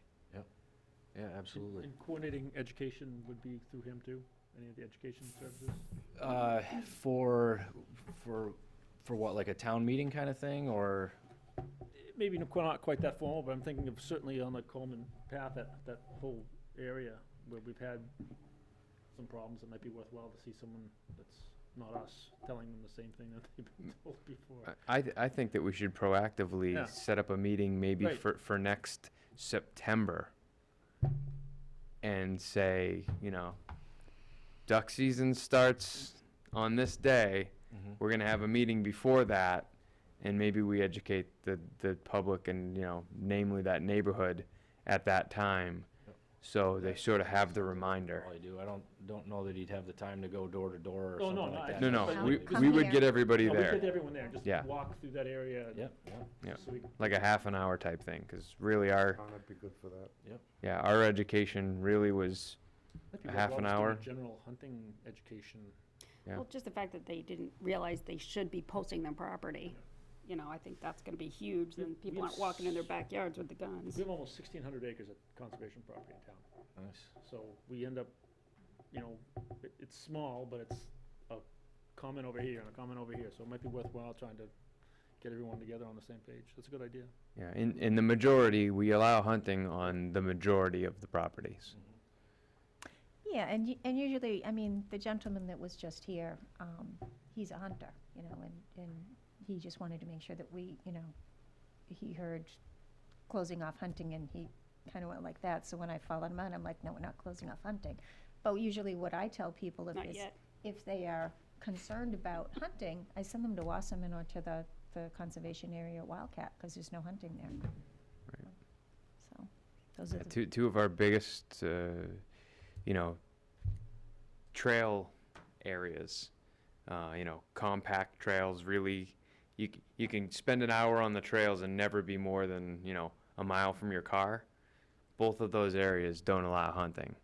Yeah, absolutely. And coordinating education would be through him too? Any of the education services? For what, like a town meeting kind of thing, or? Maybe not quite that formal, but I'm thinking of certainly on the Coleman path, that whole area where we've had some problems. It might be worthwhile to see someone that's not us telling them the same thing that they've been told before. I think that we should proactively Yeah. set up a meeting maybe Right. for next September and say, duck season starts on this day. Mhm. We're gonna have a meeting before that, and maybe we educate the public and, namely that neighborhood at that time, Yep. so they sort of have the reminder. Probably do. I don't know that he'd have the time to go door to door or Oh, something no, like no, that. I- No, But we come would here. get everybody No, we there, get everyone there, just Yeah. walk through that area. Yep, yep. Yeah. So we, like a half an hour type thing, because really I'd be good for that. our education really was, might be A half worthwhile an just doing hour. a general hunting education. Yeah. Well, just the fact that they didn't realize they should be posting their property, I think that's gonna be huge, We- then we people have aren't walking in their backyards with the guns. We have almost 1,600 acres of conservation property in town. Nice. So we end up, it's small, but it's a comment over here and a comment over here, so it might be worthwhile trying to get everyone together on the same page. That's a good idea. Yeah, in the majority, we allow hunting on the majority of the properties. Yeah, and usually, I mean, the gentleman that was just here, he's a hunter, and he just wanted to make sure that we, he heard closing off hunting, and he kind of went like that. So when I followed him on, I'm like, no, we're not closing off hunting. But usually what I tell people Not yet. if they are concerned about hunting, I send them to Wasserman or to the conservation area at Wildcat, because there's no hunting there. So, those are the. Two of our biggest, trail areas, compact trails, really, you can spend an hour on the trails and never be more than, a mile from your car. Both of those areas don't allow hunting.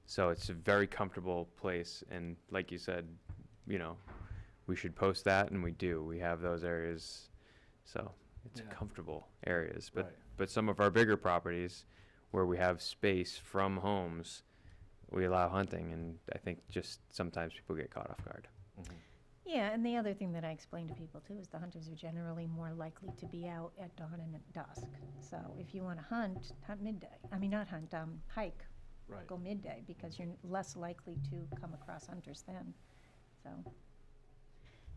So it's a very comfortable place, and like you said, we should post that, and we do. We have those areas, so it's Yeah. comfortable areas. But Right. but some of our bigger properties, where we have space from homes, we allow hunting, and I think just sometimes people get caught off guard. Yeah, and the other thing that I explain to people too is the hunters are generally more likely to be out at dawn and at dusk. So if you want to hunt midday. I mean, not hunt, hike. Right. Go midday, because you're less likely to come across hunters then. So,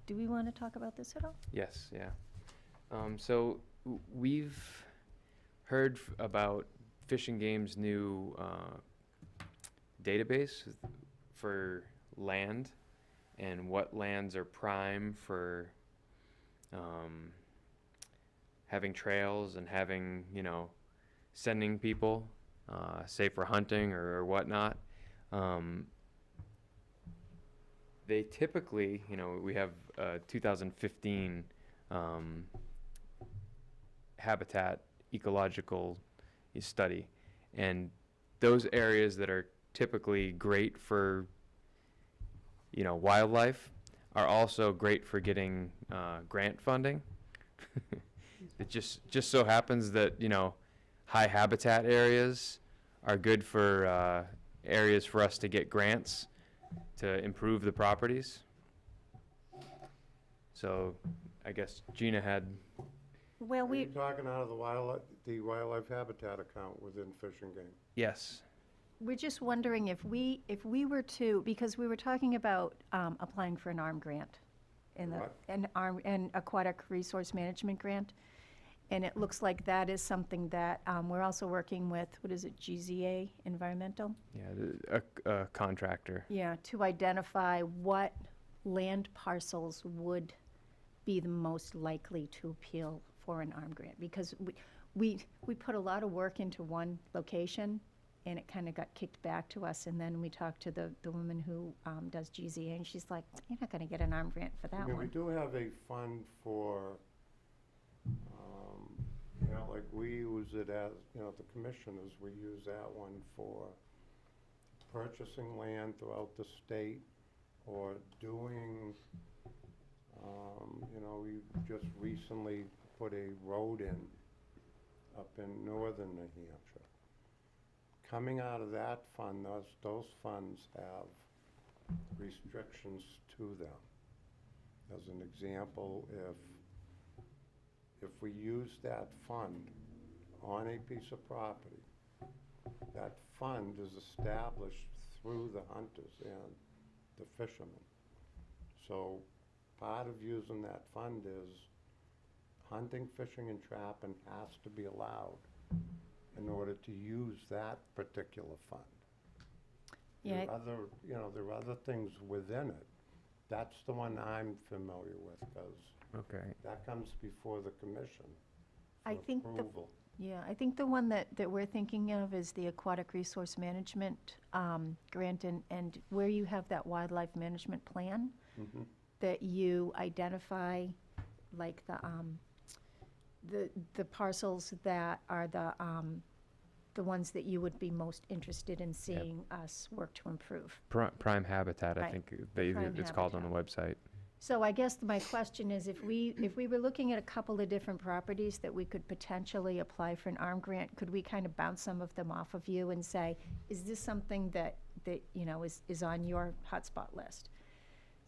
do we want to talk about this at all? Yes, yeah. So we've heard about Fish and Game's new database for land and what lands are prime for having trails and having, sending people, say for hunting or whatnot. They typically, we have 2015 habitat ecological study, and those areas that are typically great for wildlife are also great for getting grant funding. It just so happens that high habitat areas are good for areas for us to get grants to improve the properties. So I guess Gina had. Well, Are you talking out of the wildlife habitat account within Fish and Game? Yes. we're just wondering if we were to, because we were talking about applying for an ARM grant, What? an aquatic resource management grant. And it looks like that is something that we're also working with, what is it, GZA Environmental? Yeah, a contractor. Yeah, to identify what land parcels would be the most likely to appeal for an ARM grant. Because we put a lot of work into one location, and it kind of got kicked back to us. And then we talked to the woman who does GZA, and she's like, you're not going to get an ARM grant for I that mean, we one. do have a fund for, like we use it as, the commissioners, we use that one for purchasing land throughout the state or doing, we just recently put a road in up in northern New Hampshire. Coming out of that fund, those funds have restrictions to them. As an example, if we use that fund on a piece of property, that fund is established through the hunters and the fishermen. So part of using that fund is hunting, fishing, and trapping has to be allowed in order to use that particular fund. Yeah, There are other, there are other things within it. That's the one I'm familiar with, because Okay. that comes before the commission I for think the approval. Yeah, I think the one that we're thinking of is the Aquatic Resource Management grant, and where you have that wildlife management plan, Mhm. that you identify, like, the parcels that are the ones that you would be most interested in seeing us work to improve. Prime habitat, I Right. think Prime it's called on the website. So I guess my question is, if we were looking at a couple of different properties that we could potentially apply for an ARM grant, could we kind of bounce some of them off of you and say, is this something that, you know, is on your hotspot list?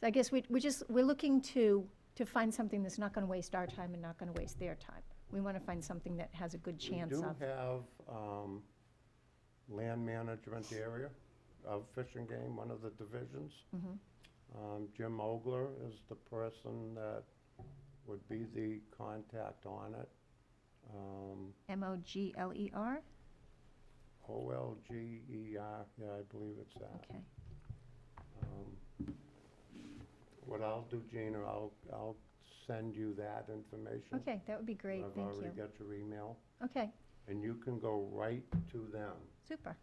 So I guess we're looking to find something that's not gonna waste our time and not gonna waste their time. We wanna find something that has a good chance of. We do have land management area of Fish and Game, one of the divisions. Mhm. Jim Ogler is the person that would be the contact on it. MOGLER? OLGER, yeah, I believe it's that. Okay, What I'll do, Gina, I'll send you that information. okay, that would be great, I've thank already you. got your email, Okay, and you can go right to them, super,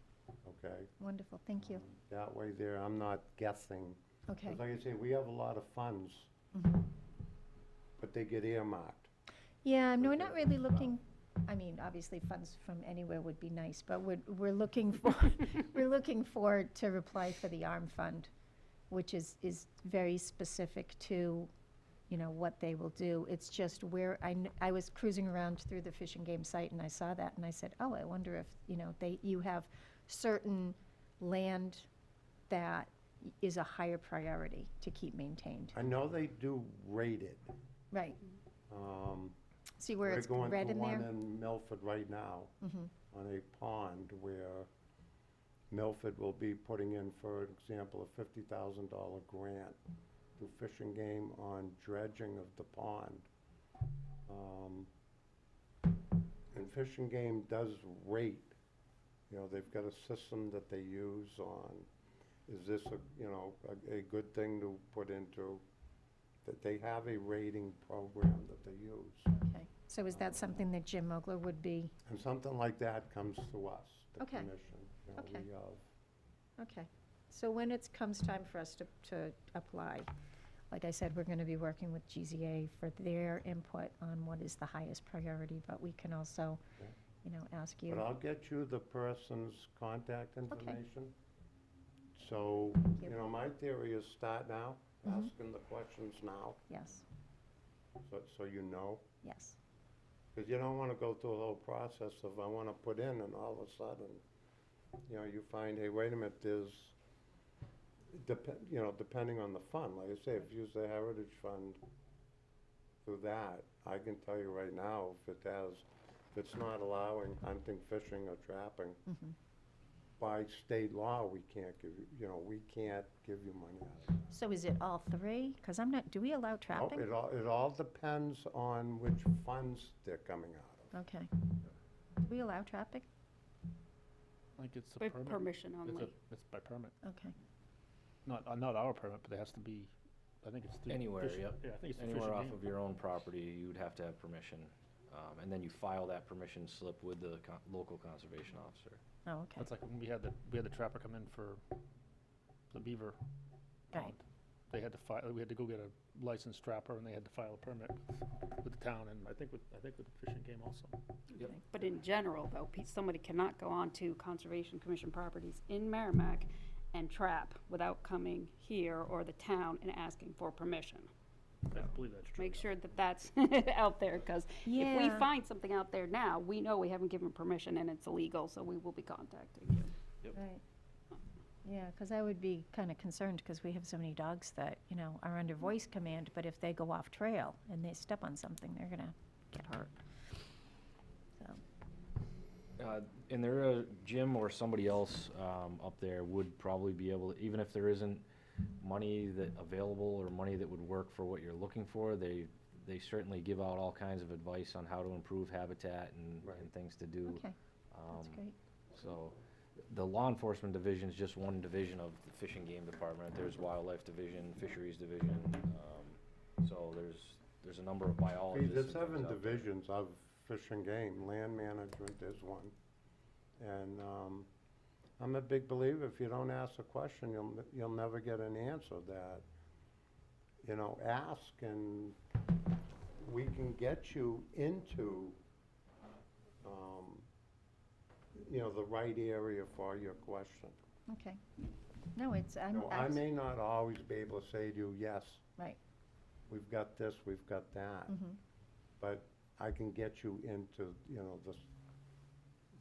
okay? wonderful, thank you. That way there, I'm not guessing. Okay. 'Cause like I say, we have a lot of funds, Mhm. but they get earmarked. Yeah, no, we're not Okay, really so- looking, I mean, obviously, funds from anywhere would be nice, but we're looking for, we're looking for, to apply for the ARM fund, which is very specific to, you know, what they will do. It's just where, I was cruising around through the Fish and Game site, and I saw that, and I said, oh, I wonder if, you know, you have certain land that is a higher priority to keep maintained. I know they do rate it. Right, Um, see where it's We're going red through in one there? in Milford right now Mhm. on a pond where Milford will be putting in, for example, a $50,000 grant to Fish and Game on dredging of the pond. And Fish and Game does rate, you know, they've got a system that they use on, is this a good thing to put into, that they have a rating program that they use. Okay, so is that something that Jim Mogler would be, And something like that comes to us, the Okay. commission. You know, Okay. we have okay. So when it comes time for us to apply, like I said, we're gonna be working with GZA for their input on what is the highest priority, but we can also, Okay. you know, ask you. But I'll get you the person's contact information. So, you. you know, my theory is start now, Mhm. asking the questions now, Yes, so you know. yes, Because you don't want to go through a whole process of, I want to put in, and all of a sudden, you know, you find, hey, wait a minute, there's, depending on the fund, like I say, if you use the Heritage Fund through that, I can tell you right now, if it's not allowing hunting, fishing, or trapping, Mhm. by state law, we can't give we can't give you money out of it. So is it all three? Because I'm not, do we allow Nope, trapping? it all depends on which funds they're coming out of. Okay. Do we allow trapping? I think it's a With permit. permission It's only. It's by permit. Okay, Not our permit, but it has to be, I think it's through. Anywhere, Fish- yep. Yeah, I think it's the Fish Anywhere and off Game. of your own property, you would have to have permission. And then you file that permission slip with the local conservation officer. oh, okay, That's like when we had the trapper come in for the beaver right, pond. They had to file, we had to go get a licensed trapper, and they had to file a permit with the town, and I think with the Fish and Game also. okay. But in general, though, somebody cannot go on to Conservation Commission properties in Merrimack and trap without coming here or the town and asking for permission. I believe that's true. Make sure that that's out there, because if we Yeah. find something out there now, we know we haven't given permission and it's illegal, so we will be contacting you. Right. Yeah, because I would be kind of concerned, because we have so many dogs that, you know, are under voice command, but if they go off trail and they step on something, they're gonna get hurt. So, And there, Jim or somebody else up there would probably be able, even if there isn't money that available or money that would work for what you're looking for, they certainly give out all kinds of advice on how to improve habitat and Right. things to do. okay, that's Um, great. So, the law enforcement division is just one division of the Fish and Game Department. There's Wildlife Division, Fisheries Division, so there's a number of See, biologists. there's and 7 things out there. divisions of Fish and Game, land management is one. And I'm a big believer, if you don't ask a question, you'll never get an answer. That, you know, ask, and we can get you into, the right area for your question. Okay. No, it's, You know, I may not always be able to say to you, yes, right, we've got this, we've got that. But I can get you into,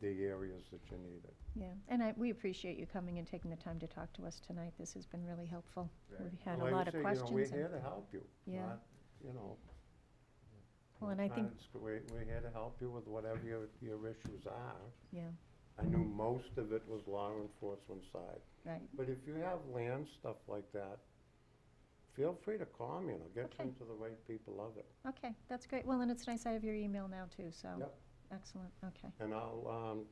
the areas that you need it. Yeah, and we appreciate you coming and taking the time to talk to us tonight. This has been really helpful. We've had a Like I lot of say, questions. We're and- here to help you. Yeah. not, you know. Well, and I think, We're here to help you with whatever your issues are. yeah, I knew most of it was law enforcement side. right. But if you have land, stuff like that, feel free to call me and I'll get you Okay. into the right people of it. Okay, that's great. Well, and it's nice I have your email now too, so. Yep. Excellent, okay. And I'll,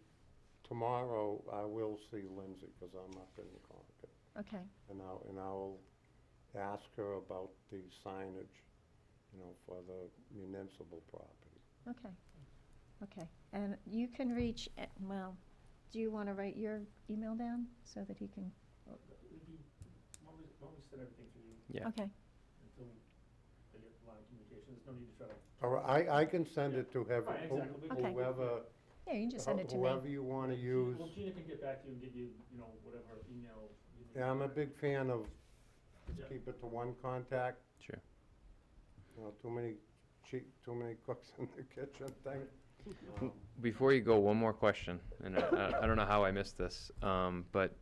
tomorrow, I will see Lindsay, because I'm up in Concord. Okay, And I'll ask her about the signage, for the municipal property. okay, okay. And you can reach, well, do you want to write your email down so that he can, Why don't we send everything to you Yeah. okay, until I get the line of communication? There's no need to try to. All right, I can send it to Right, exactly. Okay. whoever, yeah, you can just send it to me. whoever you want to use. Well, Gina can get back to you and give you, whatever email. you need. Yeah, I'm a big fan of, Yeah. keep it to one contact. Sure. Too many cooks in the kitchen thing. Before you go, one more question, and I don't know how I missed this, but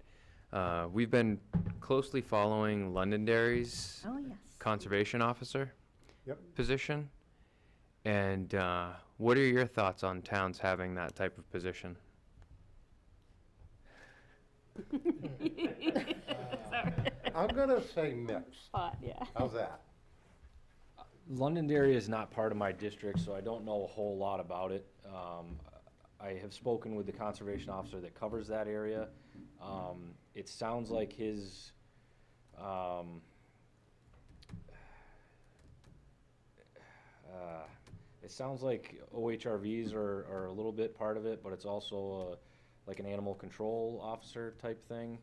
we've been closely following Londonderry's Oh, yes. conservation officer Yep. position. And what are your thoughts on towns having that type of position? I'm gonna say mixed. Spot, yeah. How's that? Londonderry is not part of my district, so I don't know a whole lot about it. I have spoken with the conservation officer that covers that area. It sounds like his, it sounds like OHRVs are a little bit part of it, but it's also like an animal control officer type thing.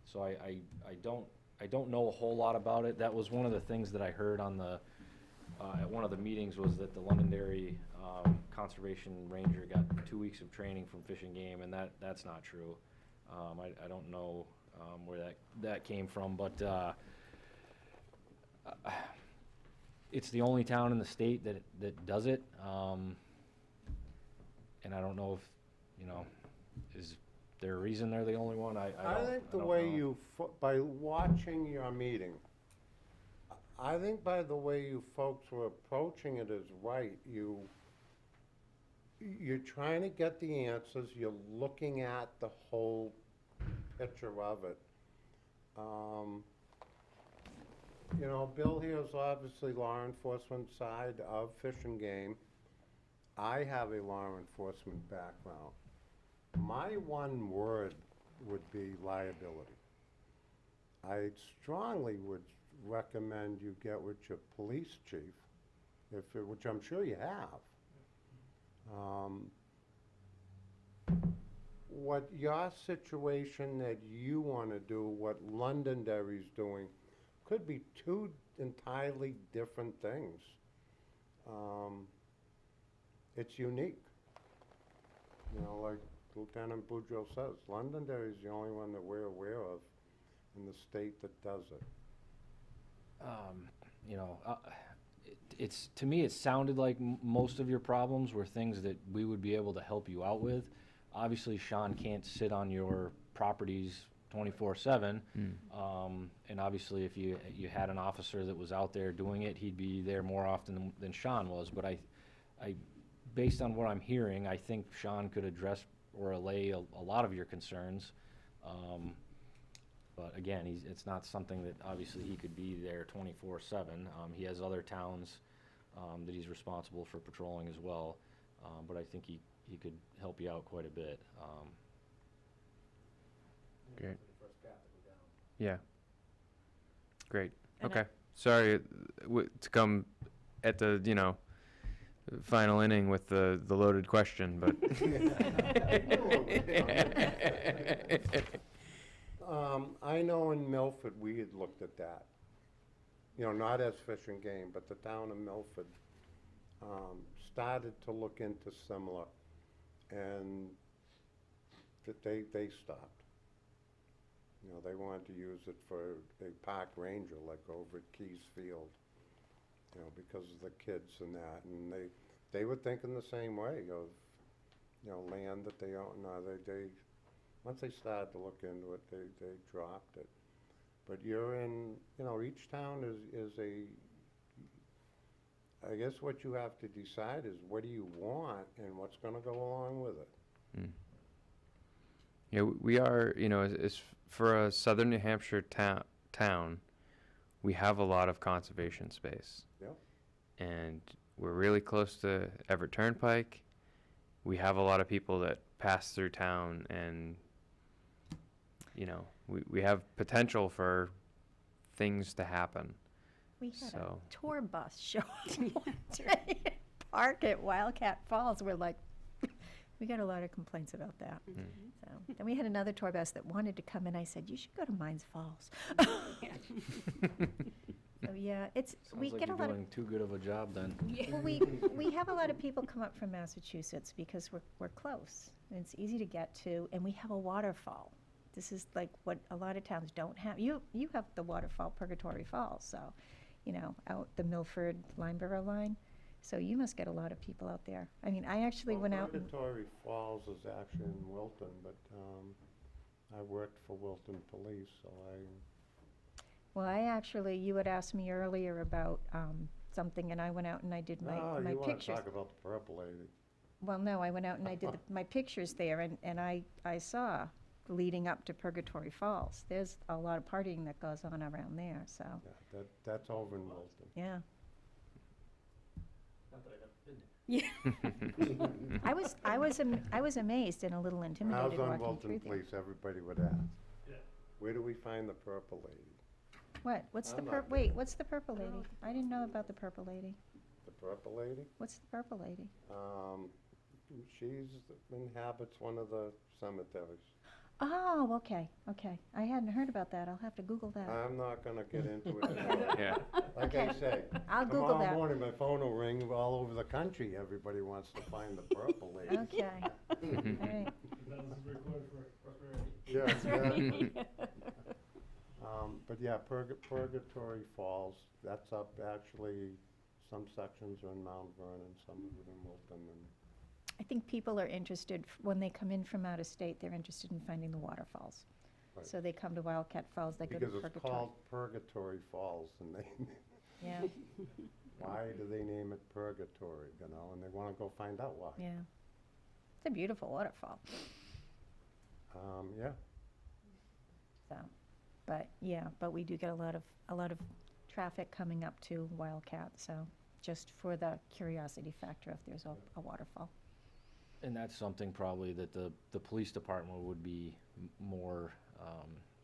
So I don't know a whole lot about it. That was one of the things that I heard on at one of the meetings, was that the Londonderry Conservation Ranger got 2 weeks of training from Fish and Game, and that's not true. I don't know where that came from, but it's the only town in the state that does it. And I don't know if, is there a reason they're the only one? I think the don't way know. by watching your meeting, I think by the way you folks were approaching it is right. You're trying to get the answers, you're looking at the whole picture of it. Bill here is obviously law enforcement side of Fish and Game. I have a law enforcement background. My one word would be liability. I strongly would recommend you get with your police chief, which I'm sure you have. What your situation that you want to do, what Londonderry's doing, could be two entirely different things. It's unique. Like Lieutenant Boudreaux says, Londonderry's the only one that we're aware of in the state that does it. It's, to me, it sounded like most of your problems were things that we would be able to help you out with. Obviously, Sean can't sit on your properties 24/7. And obviously, if you had an officer that was out there doing it, he'd be there more often than Sean was. But I, based on what I'm hearing, I think Sean could address or allay a lot of your concerns. But again, it's not something that obviously he could be there 24/7. He has other towns that he's responsible for patrolling as well. But I think he could help you out quite a bit. Great. Yeah. Great. And I- Okay. Sorry to come at the, final inning with the loaded question, but. I know in Milford, we had looked at that. Not as Fish and Game, but the town of Milford started to look into similar, and that they stopped. You know, they wanted to use it for a park ranger, like over at Keys Field, you know, because of the kids and that, and they were thinking the same way of, you know, land that they own, no, they, once they started to look into it, they dropped it. But you're in, you know, each town is a, I guess what you have to decide is what do you want and what's gonna go along with it. Yeah, we are, you know, as for a southern New Hampshire town, we have a lot of conservation space. Yep. And we're really close to Everett Turnpike. We have a lot of people that pass through town, and, you know, we have potential for things to happen. We had So- a tour bus show up one day at Park at Wildcat Falls. We're like, we got a lot of complaints about that. So, then we had another tour bus that wanted to come, and I said, you should go to Mines Falls. So, yeah, we Sounds like get a you're lot of, doing too good of a job then. well, we have a lot of people come up from Massachusetts because we're close, and it's easy to get to, and we have a waterfall. This is like what a lot of towns don't have. You have the waterfall, Purgatory Falls, so, you know, out the Milford Lineborough line. So you must get a lot of people out there. I mean, I actually went out and, Purgatory Falls is actually in Wilton, but, I worked for Wilton Police, so well, you had asked me earlier about something, and I went out and I did my you wanna pictures. talk about the Purple Lady. Well, no, I went out and I did my pictures there, and I saw leading up to Purgatory Falls. There's a lot of partying that goes on around there, so, Yeah, that's over in Wilton. yeah. Not that I've ever been there. I was amazed and a little When I intimidated was on walking Wilton through there. Police, everybody would ask, Yeah. where do we find the Purple Lady? What? What's the I'm not wait, what's the Purple Lady? I didn't know about the Purple Lady. The Purple Lady? What's the Purple Lady? She inhabits one of the cemeteries. Oh, okay. I hadn't heard about that. I'll have to Google that. I'm not gonna get into it now. Yeah. Like I say, I'll Google tomorrow that. morning, my phone will ring all over the country. Everybody wants to find the Purple Lady. Okay. All right. Yeah, exactly. But yeah, Purgatory Falls, that's up, actually, some sections are in Mount Vernon, some of it in Wilton, and I think people are interested, when they come in from out of state, they're interested in finding the waterfalls. Right. So they come to Wildcat Falls, they go to because it's Purgatory. called Purgatory Falls, and they, Yeah, why do they name it Purgatory, you know, and they wanna go find out why. yeah. It's a beautiful waterfall, Yeah, so, but we do get a lot of traffic coming up to Wildcat, so just for the curiosity factor if there's a waterfall. And that's something probably that the police department would be more,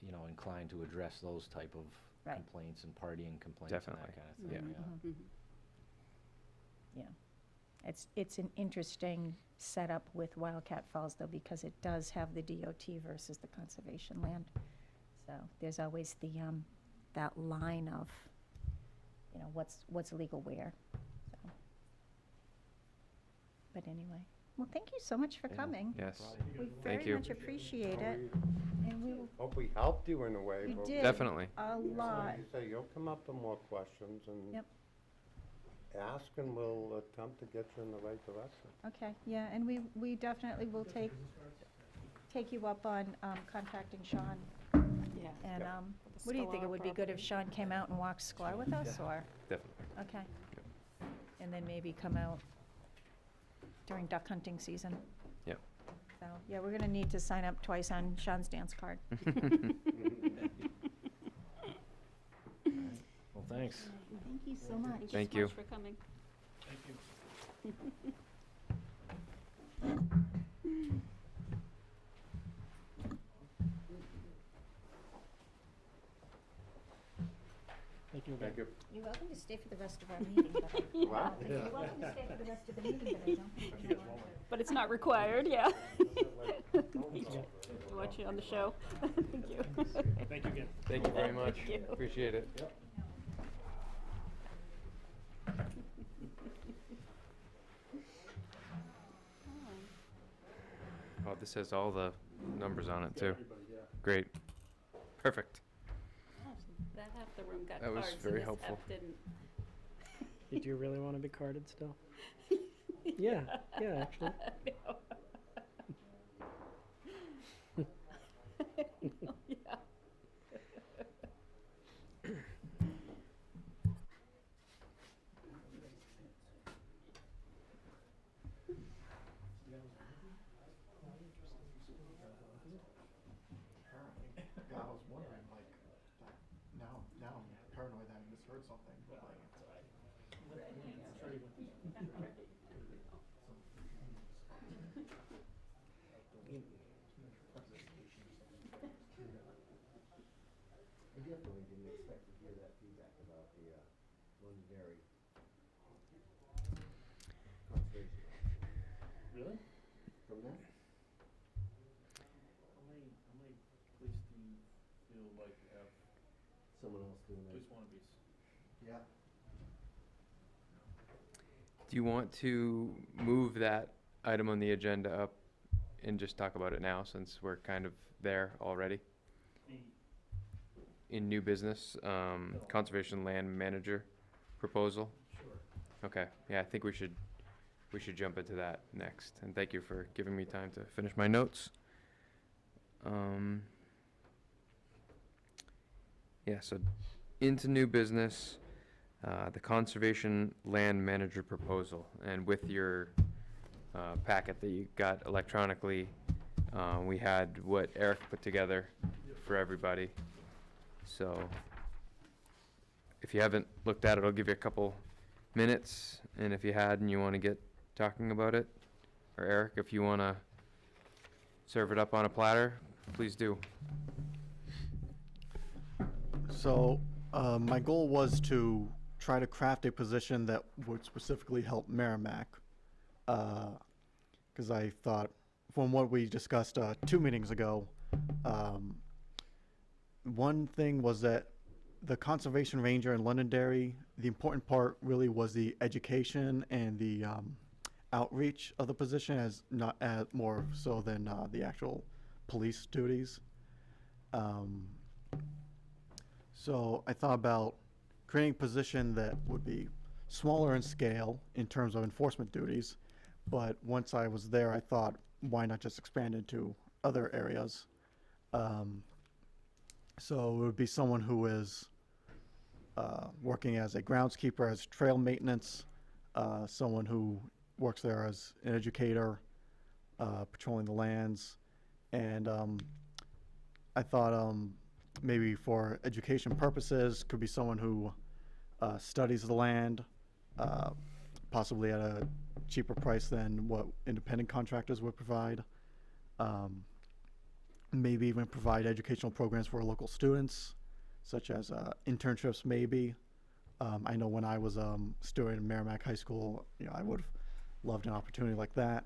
you know, inclined to address those type of Right. complaints and partying complaints and Definitely. that kind of thing, Yeah. Yeah. It's an interesting setup with Wildcat Falls, though, because it does have the DOT versus the conservation land. So there's always that line of, you know, what's legal where, so. But anyway, well, thank you so much for Yeah. coming. Yes. We Thank very you. much appreciate it, and we will, hope we helped you in a way. you but did. Definitely. A lot. Like you say, you'll come up with more questions and Yep. ask, and we'll attempt to get you in the right direction. Okay, yeah, and we definitely will take you up on contacting Sean. Yeah. And, Yep. what do you think? It would be good if Sean came out and walked Sklar with us, or? Definitely. Okay. And then maybe come out during duck hunting season. Yep. So, yeah, we're gonna need to sign up twice on Sean's dance card. Well, thanks. Thank you so much. Thank so you. much for coming. Thank you. Thank you again. Thank you. You're welcome to stay for the rest of our meeting, but I. What? You're welcome to stay for the rest of the meeting, but I don't think you want to. But it's not required, yeah. Watch you on the show. Thank you. Thank you again. Thank you very much. Thank you. Appreciate it. Oh, this has all the numbers on it too. Great. Perfect. That half the room got That was cards and very this half helpful. didn't. Did you really want to be carded still? Yeah, actually. Yeah. Yeah, I was wondering, like, now I'm paranoid that I misheard something, but like. I definitely didn't expect to hear that feedback about the Londonderry conservation. Really? From that? How many police do you feel like have Someone else doing that. police wannabes? Yeah. Do you want to move that item on the agenda up and just talk about it now, since we're kind of there already? In new business, conservation land manager proposal? Sure. Okay, yeah, I think we should jump into that next, and thank you for giving me time to finish my notes. Yeah, so into new business, the conservation land manager proposal, and with your packet that you got electronically, we had what Eric put together for everybody. So if you haven't looked at it, I'll give you a couple minutes, and if you had and you want to get talking about it, or Eric, if you want to serve it up on a platter, please do. So, my goal was to try to craft a position that would specifically help Merrimack. Because I thought, from what we discussed 2 meetings ago, one thing was that the conservation ranger in Londonderry, the important part really was the education and the outreach of the position, as not as more so than the actual police duties. So I thought about creating a position that would be smaller in scale in terms of enforcement duties, but once I was there, I thought, why not just expand into other areas? So it would be someone who is working as a groundskeeper, as trail maintenance, someone who works there as an educator, patrolling the lands, and I thought maybe for education purposes, could be someone who studies the land, possibly at a cheaper price than what independent contractors would provide. Maybe even provide educational programs for local students, such as internships maybe. I know when I was a student in Merrimack High School, I would have loved an opportunity like that.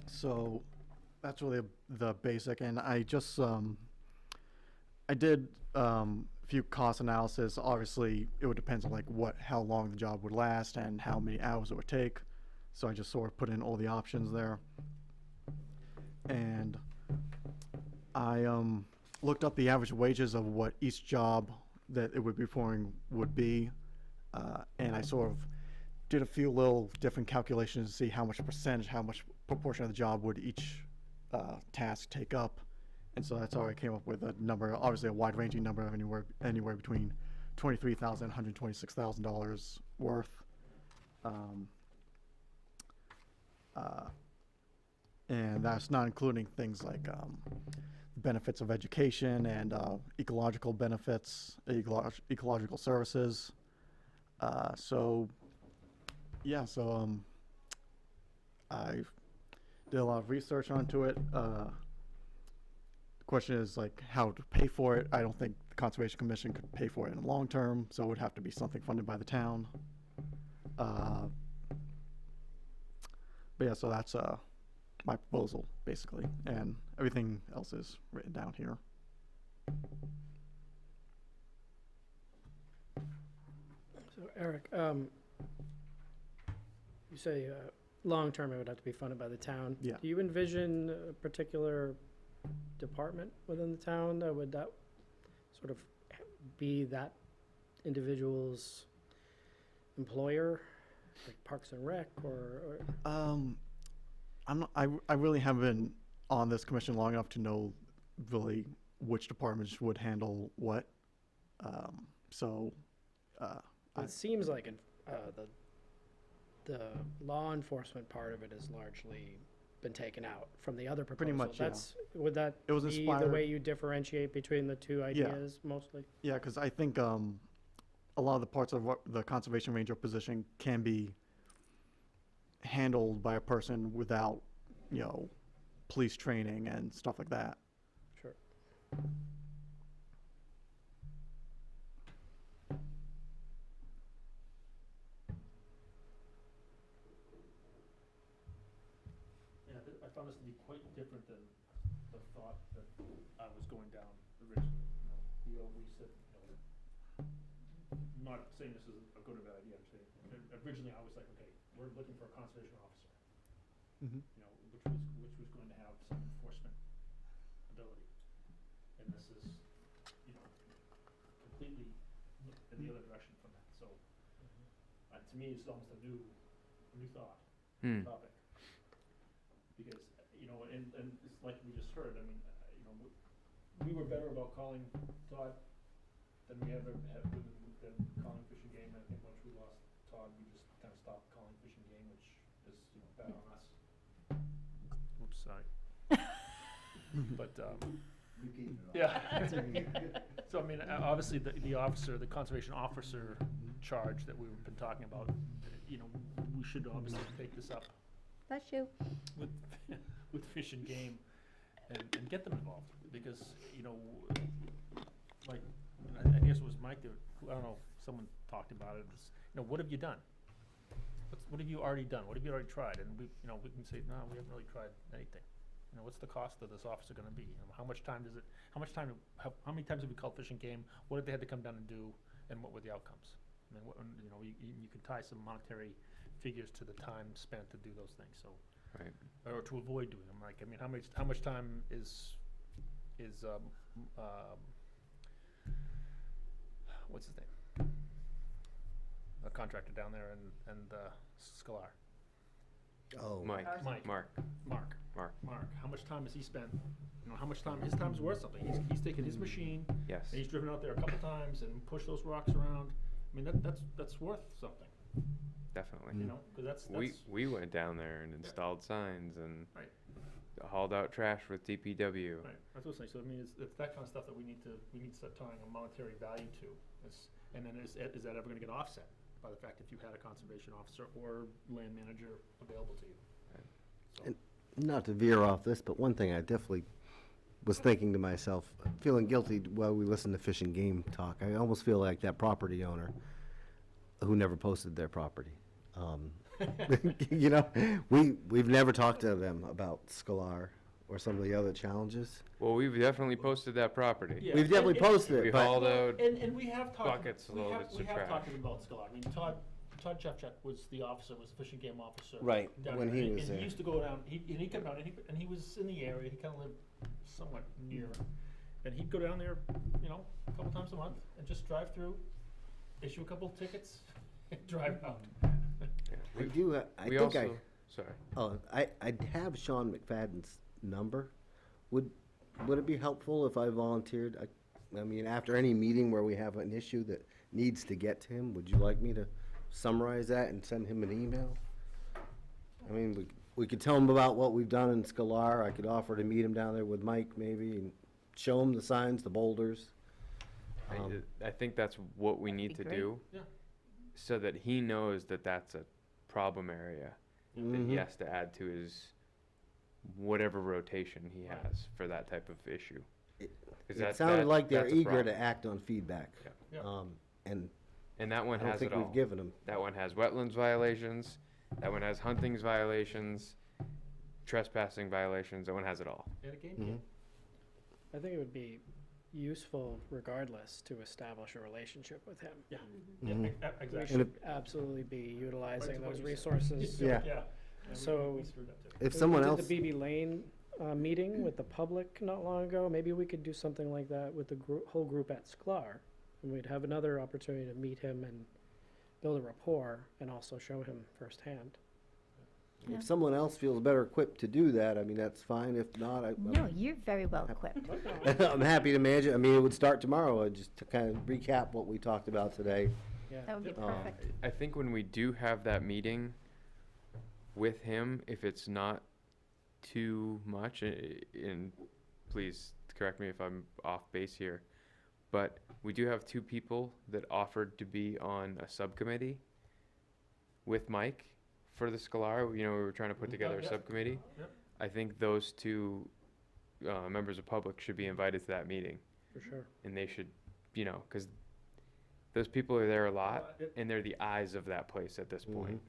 So that's really the basic, and I just, I did a few cost analysis. Obviously, it would depend on how long the job would last and how many hours it would take. So I just sort of put in all the options there. And I looked up the average wages of what each job that it would be performing would be, and I sort of did a few little different calculations to see how much percentage, how much proportion of the job would each task take up, and so that's how I came up with a number, obviously a wide-ranging number of anywhere between $23,000 and $126,000 worth. And that's not including things like benefits of education and ecological benefits, ecological services. So I did a lot of research onto it. The question is how to pay for it. I don't think the Conservation Commission could pay for it in the long term, so it would have to be something funded by the town. But yeah, so that's my proposal, basically, and everything else is written down here. So Eric, you say long-term it would have to be funded by the town. Yeah. Do you envision a particular department within the town, would that sort of be that individual's employer, like Parks and Rec, or I'm not, I really haven't been on this commission long enough to know really which departments would handle what. So, it seems like the law enforcement part of it has largely been taken out from the other proposal. Pretty much, yeah. Would that It was be the inspired- way you differentiate between the two ideas mostly? yeah, because I think a lot of the parts of what the conservation ranger position can be handled by a person without, police training and stuff like that. Sure. Yeah, I found this to be quite different than the thought that I was going down originally. We said, not saying this is a good or bad idea, I'm saying, originally I was like, okay, we're looking for a conservation officer, which was going to have some enforcement ability. And this is, completely in the other direction from that, so, to me, it's almost a new thought, topic. Because, and it's like we just heard, I mean, we were better about calling Todd than we ever have been than calling Fish and Game. I think once we lost Todd, we just kind of stopped calling Fish and Game, which is, bad on us. Oops, sorry. But, yeah. So, I mean, obviously, the officer, the conservation officer charge that we've been talking about, we should obviously take this up Bless you. with, with Fish and Game and get them involved, because, like, I guess it was Mike that, I don't know, someone talked about it, is, what have you done? What have you already done? What have you already tried? And we can say, no, we haven't really tried anything. What's the cost of this officer gonna be? How much time does it, how many times have we called Fish and Game? What did they have to come down and do, and what were the outcomes? I mean, you can tie some monetary figures to the time spent to do those things, so. Right. Or to avoid doing them, like, I mean, how much time is, what's his name? A contractor down there and Scalar. Oh. Mike, Mike. Mark, Mark, how much time has he spent? How much time, his time's worth something. He's taken his machine, yes. and he's driven out there a couple times and pushed those rocks around. I mean, that's worth something, Definitely. because that's. We went down there and installed signs and Right. hauled out trash with DPW. Right, that's what I'm saying, so I mean, it's that kind of stuff that we need to start tying a monetary value to. And then is that ever gonna get offset by the fact if you had a conservation officer or land manager available to you? Right. So, And not to veer off this, but one thing I definitely was thinking to myself, feeling guilty while we listened to Fish and Game talk. I almost feel like that property owner who never posted their property. We've never talked to them about Scalar or some of the other challenges. Well, we've definitely posted that property. Yeah, We've definitely and- posted We it, but hauled out And we have talked. buckets of loads of We have trash. talked about Scalar. I mean, Todd Chefchuk was the officer, was the Fish and Game officer. Right, down when there. he And- was and there. he used to go down, he'd come down, and he was in the area, he kinda lived somewhat near. And he'd go down there, a couple times a month, and just drive through, issue a couple tickets, and drive out. I do, I We think also, sorry. I have Sean McFadden's number. Would it be helpful if I volunteered? I mean, after any meeting where we have an issue that needs to get to him, would you like me to summarize that and send him an email? I mean, we could tell him about what we've done in Scalar. I could offer to meet him down there with Mike maybe and show him the signs, the boulders. I think that's what we need to be great. do. Yeah. So that he knows that that's a problem area that he Mhm. has to add to his whatever rotation he Right. has for that type of issue. It 'Cause It sounded like they're that's a eager problem. to act on feedback. Yeah. And And that I one don't has think it we've all. given them. That one has wetlands violations, that one has huntings violations, trespassing violations, that one has it all. And a game Mhm. kit. I think it would be useful regardless to establish a relationship with him. Yeah, Mhm. exactly. We should absolutely be utilizing Right to what those you said. resources. Yeah. Yeah. So- we screwed up too. If someone We else, did the BB Lane meeting with the public not long ago. Maybe we could do something like that with the whole group at Sklar. And we'd have another opportunity to meet him and build a rapport and also show him firsthand. Yeah. If someone else feels better equipped to do that, I mean, that's fine. If not, No, you're very well equipped. I'm happy to manage it. I mean, it would start tomorrow, just to kind of recap what we talked about today. Yeah. That would be Um, perfect. I think when we do have that meeting with him, if it's not too much, and please correct me if I'm off base here, but we do have 2 people that offered to be on a subcommittee with Mike for the Scholar. You know, we were trying to put together a subcommittee. Yep. I think those 2 members of public should be invited to that meeting, For sure. and they should, you know, because those people are there a lot, It- and they're the eyes of that place at this point.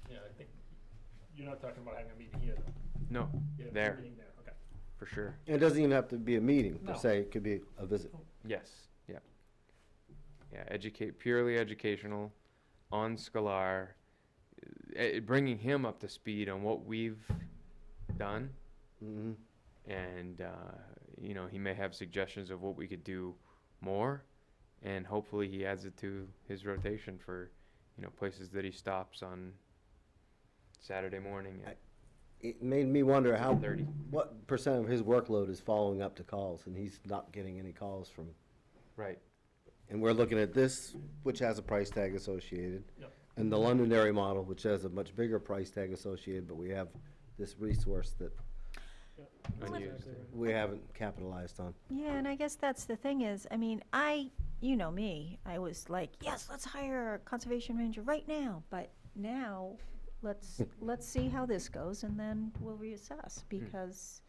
Yeah, I think, you're not talking about having a meeting here, though. No, You have a there, meeting there, okay. for sure. And it doesn't even have to be a meeting, per No. se. It could be a visit. Yes, yeah. Yeah, purely educational, on Scholar, bringing him up to speed on what we've done. Mhm. And, you know, he may have suggestions of what we could do more. And hopefully he adds it to his rotation for, you know, places that he stops on Saturday morning at It made me wonder how, 30. what percent of his workload is following up to calls, and he's not getting any calls from. Right. And we're looking at this, which has a price tag associated. Yep. And the Londonderry model, which has a much bigger price tag associated, but we have this resource that Unused. we haven't capitalized on. Yeah, and I guess that's the thing is, I mean, you know me, I was like, yes, let's hire a conservation ranger right now. But now, let's see how this goes and then we'll reassess because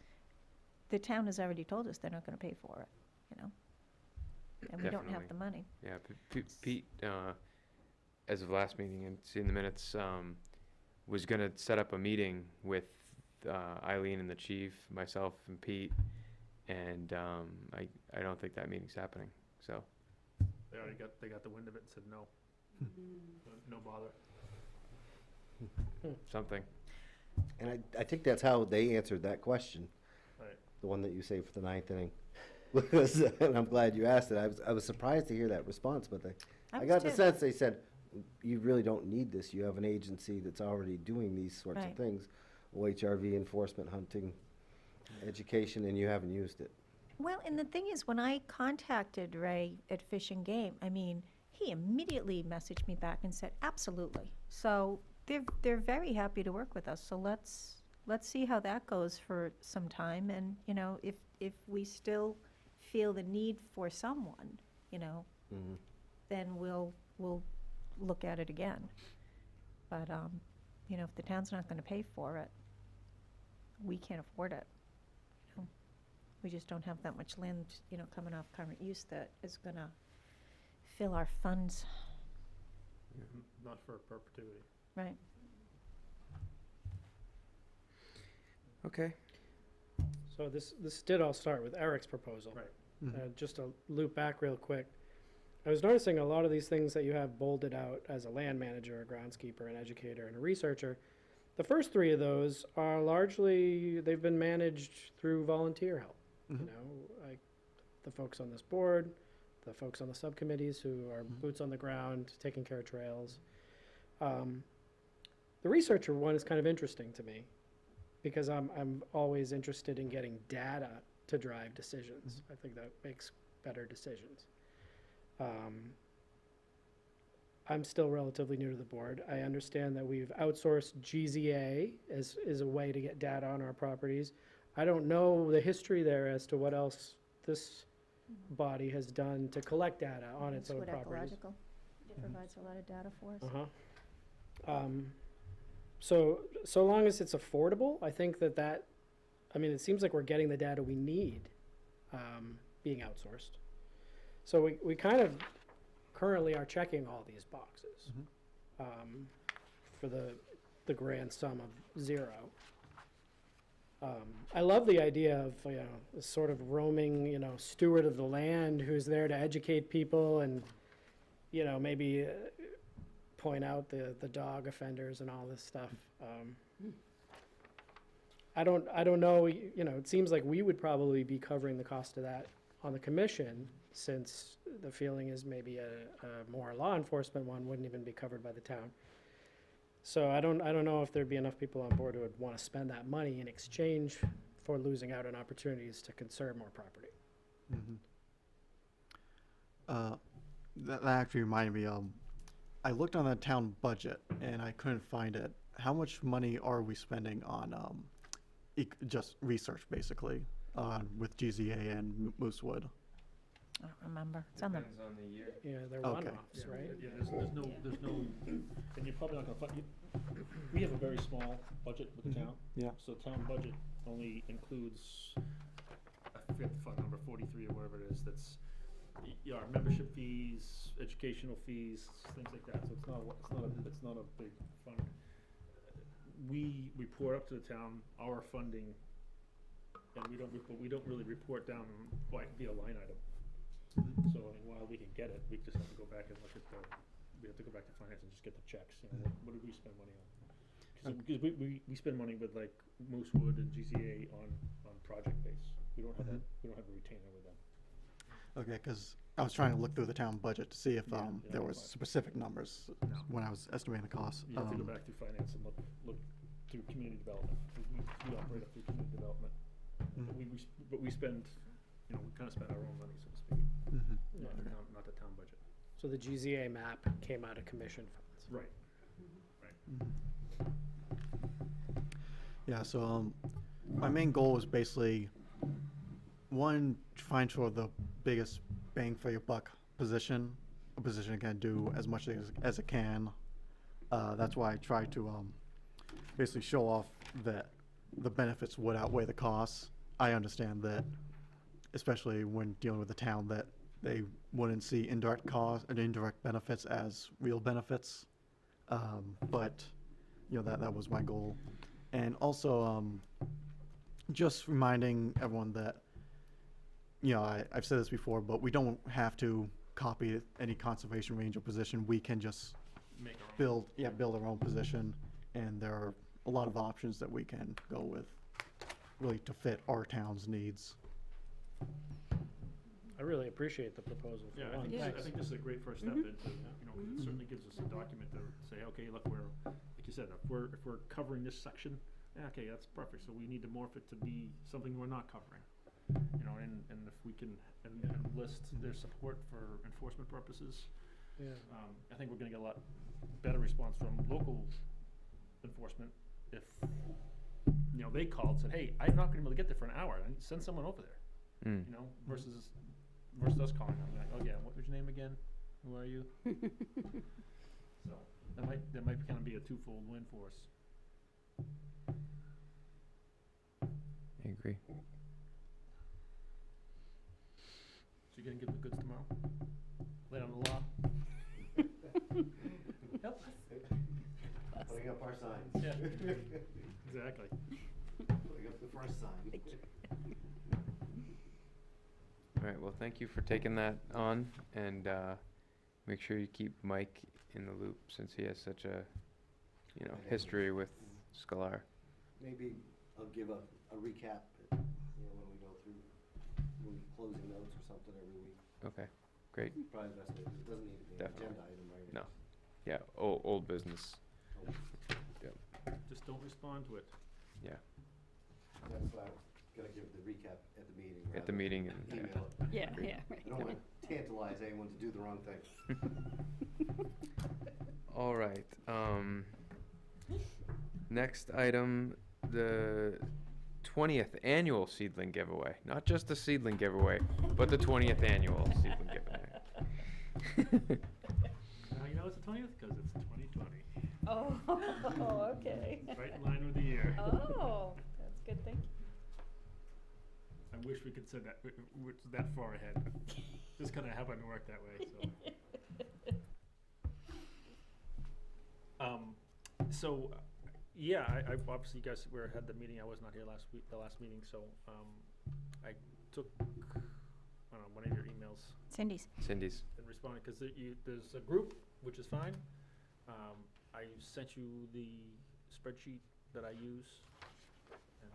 the town has already told us they're not gonna pay for it, you know? And we don't have Definitely. the money. Yeah, Pete, as of last meeting and seeing the minutes, was gonna set up a meeting with Eileen and the chief, myself and Pete, and I don't think that meeting's happening, so. They got the wind of it and said no. No bother. Something. And I think that's how they answered that question, Right. the one that you saved for the ninth inning. And I'm glad you asked it. I was surprised to hear that response, but I was got the too. sense they said, you really don't need this. You have an agency that's already doing these sorts of Right. things. OHRV enforcement, hunting, education, and you haven't used it. Well, and the thing is, when I contacted Ray at Fish and Game, I mean, he immediately messaged me back and said, absolutely. So they're very happy to work with us. So let's see how that goes for some time. And, you know, if we still feel the need for someone, you know, Mhm. then we'll look at it again. But, you know, if the town's not gonna pay for it, we can't afford it. You know, we just don't have that much land, you know, coming off current use that is gonna fill our funds, Not for perpetuity. right? Okay. So this did all start with Eric's proposal. Right. Just to loop back real quick, I was noticing a lot of these things that you have bolded out as a land manager, a groundskeeper, an educator, and a researcher. The first 3 of those are largely, they've been managed through volunteer help. You know, like the folks on this board, the folks on the subcommittees who are boots on the ground, taking care of trails. The researcher one is kind of interesting to me because I'm always interested in getting data to drive decisions. I think that makes better decisions. I'm still relatively new to the board. I understand that we've outsourced GZA as a way to get data on our properties. I don't know the history there as to what else this body has done to collect data on its own Wood properties. Ecological provides a lot of data for us. Uh-huh. So long as it's affordable, I think that, I mean, it seems like we're getting the data we need, being outsourced. So we kind of currently are checking all these boxes, for the grand sum of 0. I love the idea of, you know, this sort of roaming, you know, steward of the land who's there to educate people and, you know, maybe point out the dog offenders and all this stuff. I don't know, you know, it seems like we would probably be covering the cost of that on the commission, since the feeling is maybe a more law enforcement one wouldn't even be covered by the town. So I don't know if there'd be enough people on board who would want to spend that money in exchange for losing out on opportunities to conserve more property. That actually reminded me, I looked on the town budget and I couldn't find it. How much money are we spending on, just research basically, with GZA and Moosewood? I don't remember. It's on the, Depends on the year. Yeah, they're Okay. one-offs, right? Yeah, there's no, and you're probably not gonna find, we have a very small budget with the town. Yeah. So town budget only includes, I forget the fund number, 43 or whatever it is, that's, our membership fees, educational fees, things like that, so it's not a big fund. We report up to the town our funding, and we don't really report down via line item. So, I mean, while we can get it, we just have to go back and look at we have to go back to finance and just get the checks, you know, what did we spend money on? Because we spend money with like Moosewood and GCA on project base. We don't have a retainer with them. Okay, because I was trying to look through the town budget to see if, Yeah, there that's was fine. specific numbers No. when I was estimating the cost. You have to go back through finance and look through community development. We operate up through community development. But we spend, you know, we kind of spend our own money, so to speak, not the town budget. So the GZA map came out of commission funds. Right. Yeah, so, my main goal was basically, one, to find sort of the biggest bang for your buck position, a position that can do as much as it can. That's why I tried to, basically show off that the benefits would outweigh the costs. I understand that, especially when dealing with the town, that they wouldn't see indirect costs and indirect benefits as real benefits. But, you know, that was my goal. And also, just reminding everyone that, you know, I've said this before, but we don't have to copy any conservation ranger position. We can just Make our own. build our own position, and there are a lot of options that we can go with, really to fit our town's needs. I really appreciate the proposal for Yeah, I one. think, Thanks. I think this is a great first step into, you know, 'cause it certainly gives us a document to say, okay, look, we're, like you said, if we're covering this section, yeah, okay, that's perfect, so we need to morph it to be something we're not covering. You know, and if we can enlist their support for enforcement purposes, Yeah. I think we're gonna get a lot better response from local enforcement if, you know, they called and said, hey, I'm not gonna be able to get there for an hour, I need to send someone over there. Mm. You know, versus us calling them, like, oh yeah, what was your name again? Who are you? So, that might kind of be a twofold win for us. I agree. So you're gonna give the goods tomorrow? Lay on the law? Yep. Putting up our signs. Yeah. Exactly. Putting up the first sign. All right, well, thank you for taking that on, and make sure you keep Mike in the loop, since he has such a, you know, history with Scholar. Maybe I'll give a recap, you know, when we go through, closing notes or something every week. Okay, great. Probably the best way, 'cause it doesn't need to be an Definitely. agenda item, right? No. Yeah, old business. Just don't respond to it. Yeah, That's why I was gonna give the recap at the meeting. at the rather meeting, than and email it. Yeah, Agreed. yeah, right. I don't wanna tantalize anyone to do the wrong thing. all right. Next item, the 20th annual seedling giveaway. Not just the seedling giveaway, but the 20th annual seedling giveaway. Now you know it's the 20th, because it's 2020, oh, okay. right in line with the year. Oh, that's good thinking. I wish we could say that, we're that far ahead. Just kinda happened to work that way, so. So, yeah, I obviously, you guys had the meeting, I was not here the last meeting, so, I took, I don't know, one of your emails Cindy's. Cindy's. and responded, cause there's a group, which is fine. I sent you the spreadsheet that I use, and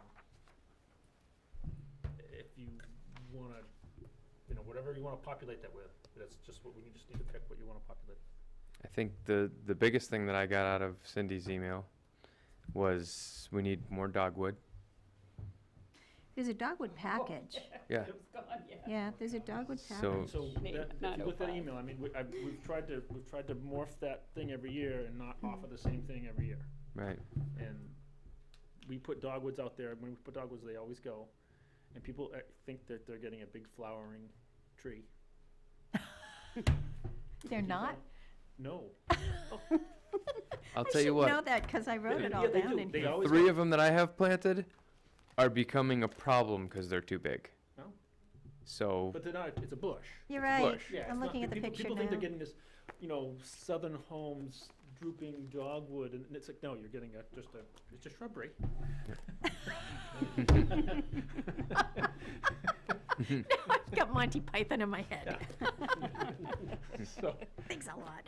if you wanna, you know, whatever you wanna populate that with, that's just what, we just need to pick what you wanna populate. I think the biggest thing that I got out of Cindy's email was we need more dogwood. There's a dogwood package. Yeah. Yeah, there's a dogwood So- package. So, Maybe that, not if you look at that 05. email, I mean, we've tried to morph that thing every year and not offer the same thing every year. Right. And we put dogwoods out there, when we put dogwoods, they always go, and people think that they're getting a big flowering tree. They're not? No. I'll I tell you should what. know that, because I wrote it Yeah, all they down do. in They here. always Three go. of them that I have planted are becoming a problem because they're too big. Oh. So But they're not, it's a bush. You're It's a right. bush. Yeah, it's I'm not- looking at the people- picture People think they're now. getting this, you know, Southern Homes drooping dogwood, and it's like, no, you're getting it's a shrubbery. I've got Monty Python in my head. So, Thanks a lot.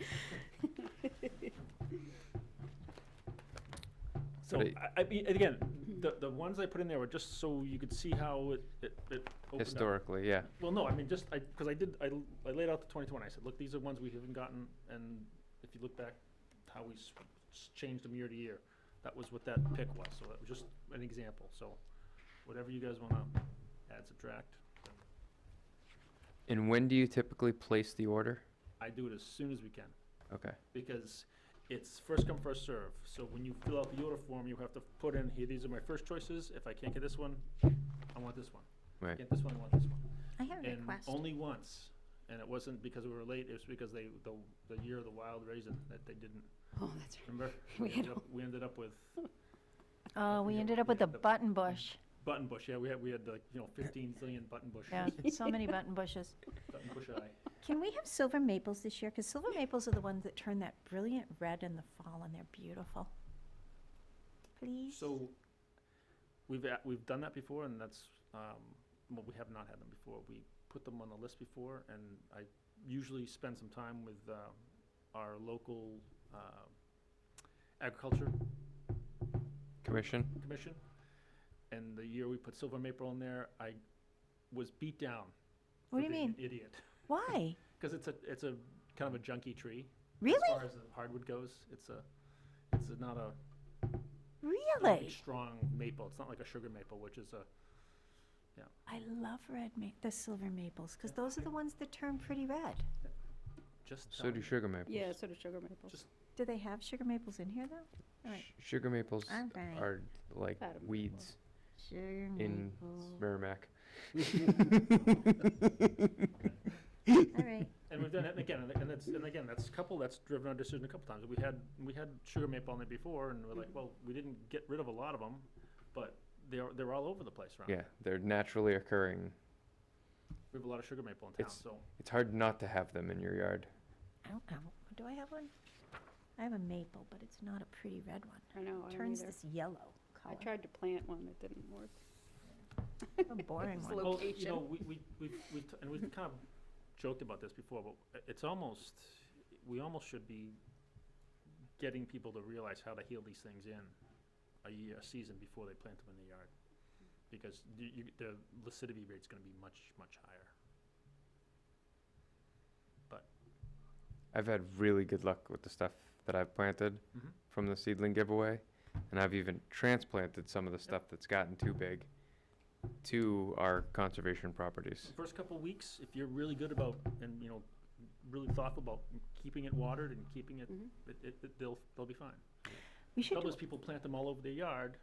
so, But I mean, and again, the ones I put in there were just so you could see how it opened up. historically, yeah. Well, no, I mean, just, because I laid out the 2020, I said, look, these are ones we haven't gotten, and if you look back, how we changed them year to year, that was what that pick was, so that was just an example, so whatever you guys wanna add, subtract, And when do you typically place the order? I do it as soon as we can, Okay. because it's first come, first serve, so when you fill out the order form, you have to put in, here, these are my first choices, if I can't get this one, I want this one. Right. Get this one, I want this one. I have a And request. only once, and it wasn't because we were late, it was because the year of the wild raisin that they didn't, Oh, that's right. remember? We had We ended up with Oh, we Yeah, ended up with yeah, a the- button bush. button bush, yeah, we had like, 15 zillion button bushes. Yeah, so many button bushes. Button bush eye. Can we have silver maples this year? Because silver maples are the ones that turn that brilliant red in the fall, and they're beautiful. Please? So, we've done that before, and that's, well, we have not had them before. We put them on the list before, and I usually spend some time with our local agriculture Commission? commission. And the year we put silver maple in there, I was beat down. What for do you being an mean? Idiot. Why? Because it's a kind of a junky tree. Really? As far as the hardwood goes, it's not a not a big, Really? strong maple. It's not like a sugar maple, which is a, I love the silver maples, because those are the ones that turn pretty red. just. So do sugar maples. Yeah, so do sugar maples. Just- Do they have sugar maples in here, though? All right. Sugar maples I'm fine. are like Had 'em weeds Sugar in maples. Merrimack. All right. And we've done it again, and again, that's that's driven our decision a couple times. We had sugar maple on there before, and we're like, well, we didn't get rid of a lot of them, but they're all over the place around. Yeah, they're naturally occurring. We have a lot of sugar maple in town, It's- so. It's hard not to have them in your yard. I don't have, do I have one? I have a maple, but it's not a pretty red one. I know, I don't Turns either. this yellow I color. tried to plant one, it didn't work. A boring It's one. low- Well, you Location. know, we've kind of joked about this before, but it's almost, we almost should be getting people to realize how to heal these things in a season before they plant them in the yard. Because the lucidity rate's gonna be much, much higher. I've had really good luck with the stuff that I've planted Mhm. from the seedling giveaway. And I've even transplanted some of the stuff that's gotten too big to our conservation properties. First couple of weeks, if you're really good about, and, really thoughtful about keeping it watered and keeping it, Mhm. they'll be fine. We should Trouble do, is people plant them all over their yard,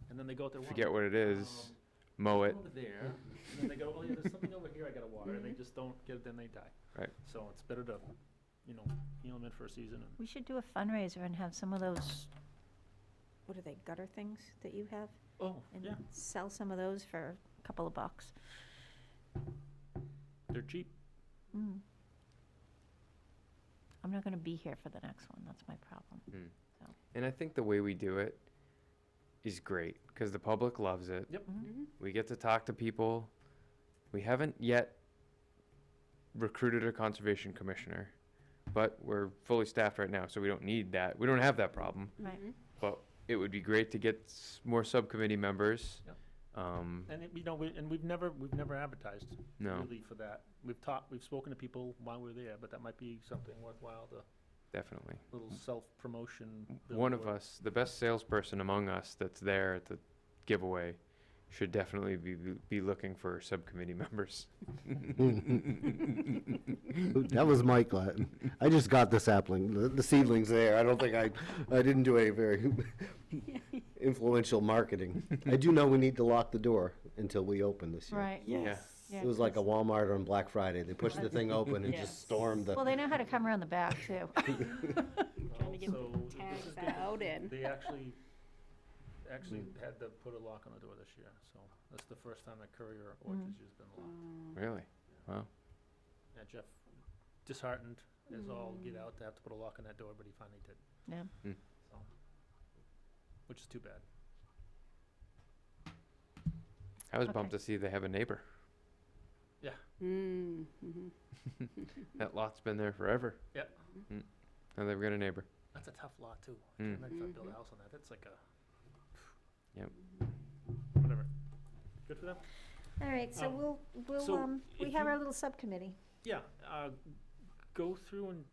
and then they go out there. Forget what it is, Um, mow it. Over there, and then they go, oh yeah, there's something over here I gotta water, and they just don't get it, then they die. Right. So it's better to, heal them in for a season, and we should do a fundraiser and have some of those, what are they, gutter things that you have? And yeah, sell some of those for a couple of bucks. they're cheap. Mm. I'm not gonna be here for the next one, that's my problem. And I think the way we do it is great because the public loves it. Yep. Mhm. We get to talk to people. We haven't yet recruited a conservation commissioner, but we're fully staffed right now, so we don't need that. We don't have that problem. Right. Mhm. But it would be great to get more subcommittee members. Yep. And, you know, we've never advertised No, really for that. We've spoken to people while we're there, but that might be something worthwhile, to definitely. little self-promotion. One of billboard. us, the best salesperson among us that's there at the giveaway, should definitely be looking for subcommittee members. That was Mike. I just got the sapling, the seedlings there. I don't think I didn't do any very influential marketing. I do know we need to lock the door until we open this year. Right. Yeah. Yeah, It was like a Walmart on Black Friday. They pushed the thing open and Yes. just stormed the. Well, they know how to come around the back, too. Trying to get So this tags is good. out and. They actually had to put a lock on the door this year, so that's the first time that Courier Orchards has been locked. Really? Wow. Yeah, Jeff, disheartened as all get out to have to put a lock on that door, but he finally did. Yeah. So, which is too bad. I was Okay. bummed to see they have a neighbor. Mm-hmm. That lot's been there forever. Yep. Now they've got a neighbor. That's a tough lot too. Mm. I can't imagine if I build a house on that. That's like a. Yep. Whatever. Good for them. All right, so Um, we'll, so we if have you- our little subcommittee. Yeah, go through and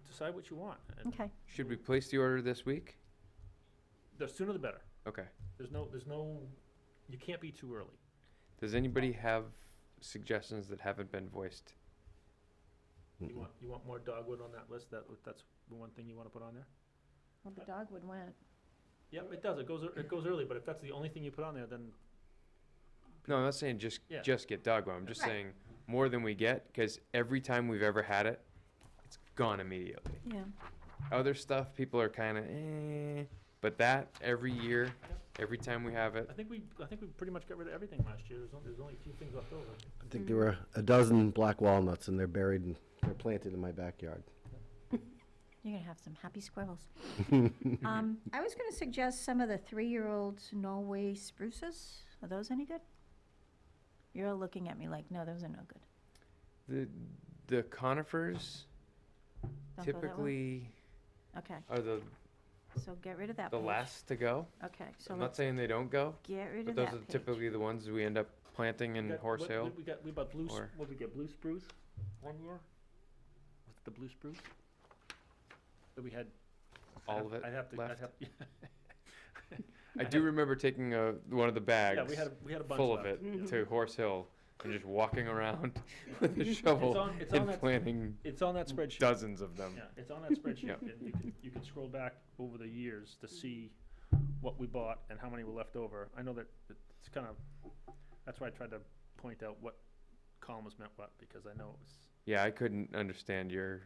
decide what you want. And Okay. Should we place the order this week? the sooner the better. Okay. There's no, you can't be too early. Does anybody have suggestions that haven't been voiced? You want more dogwood on that list? That's the one thing you want to put on there? Well, the dogwood went. Yep, it does. It goes early, but if that's the only thing you put on there, then No, I'm not saying just Yeah. get dogwood. I'm just Right. saying more than we get, because every time we've ever had it, it's gone immediately. Yeah. Other stuff, people are kind of but that every year, every time we have it, I think we pretty much got rid of everything last year. There's only a few things left over. I think there were a dozen black walnuts and they're planted in my backyard. You're gonna have some happy squirrels. I was gonna suggest some of the 3-year-old Norway spruces. Are those any good? You're all looking at me like, no, those are no good. the conifers Don't go that way? typically Okay, are the so get rid of that the page. last to go. Okay, so I'm not let's saying they don't go, get rid but of those that are page. typically the ones we end up planting in We got- Horse what- Hill. We bought blue, or- what we get, blue spruce one year? Was it the blue spruce? That we had. All of it I'd have to, left? I I do remember taking one of the bags Yeah, we had a bunch full of left. it to Horse Hill and just walking around with a shovel it's on and that- planting It's on that spreadsheet. dozens of them. Yeah, it's on that spreadsheet, Yep. and you can scroll back over the years to see what we bought and how many were left over. I know that it's kind of, that's why I tried to point out what columns meant what, because I know it was, Yeah, I couldn't understand your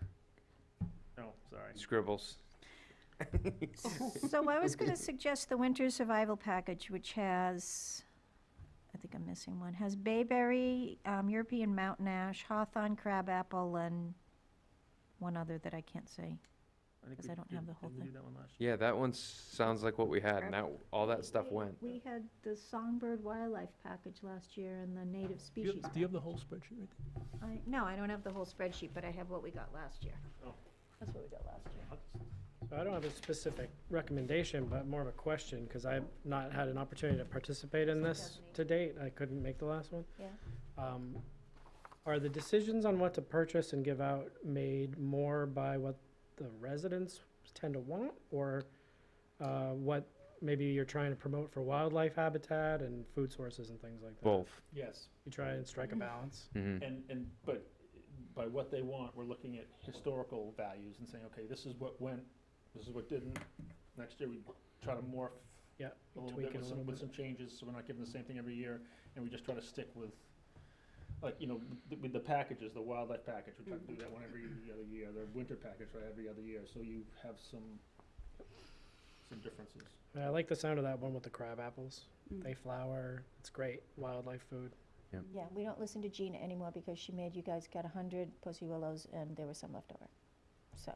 oh, sorry. scribbles. So I was gonna suggest the winter survival package, which has, I think I'm missing one, has bayberry, European mountain ash, hawthorn crabapple, and one other that I can't say. think 'Cause we I don't have did- the whole didn't we thing. do that one last year? Yeah, that one sounds like what we had, and that all that stuff went. We had the songbird wildlife package last year and the native Do species. you have the whole spreadsheet right there? No, I don't have the whole spreadsheet, but I have what we got last year. Oh. That's what we got last year. So I don't have a specific recommendation, but more of a question, because I've not had an opportunity to participate in this to date. I couldn't make the last one. Yeah. Are the decisions on what to purchase and give out made more by what the residents tend to want, or what maybe you're trying to promote for wildlife habitat and food sources and things like that? Both. Yes, You try and strike a balance. Hmm. but by what they want, we're looking at historical values and saying, okay, this is what went, this is what didn't. Next year, we try to morph Yeah, a little tweak bit it a little with bit. some changes, so we're not giving the same thing every year, and we just try to stick with, like, with the packages, the wildlife package, we try to do that one every other year, the winter package, right, every other year, so you have some differences. I like the sound of that one with the crab apples. Mm. They flower. It's great wildlife food. Yeah, we don't listen to Gina anymore because she made you guys get 100 pussy willows and there was some left over. So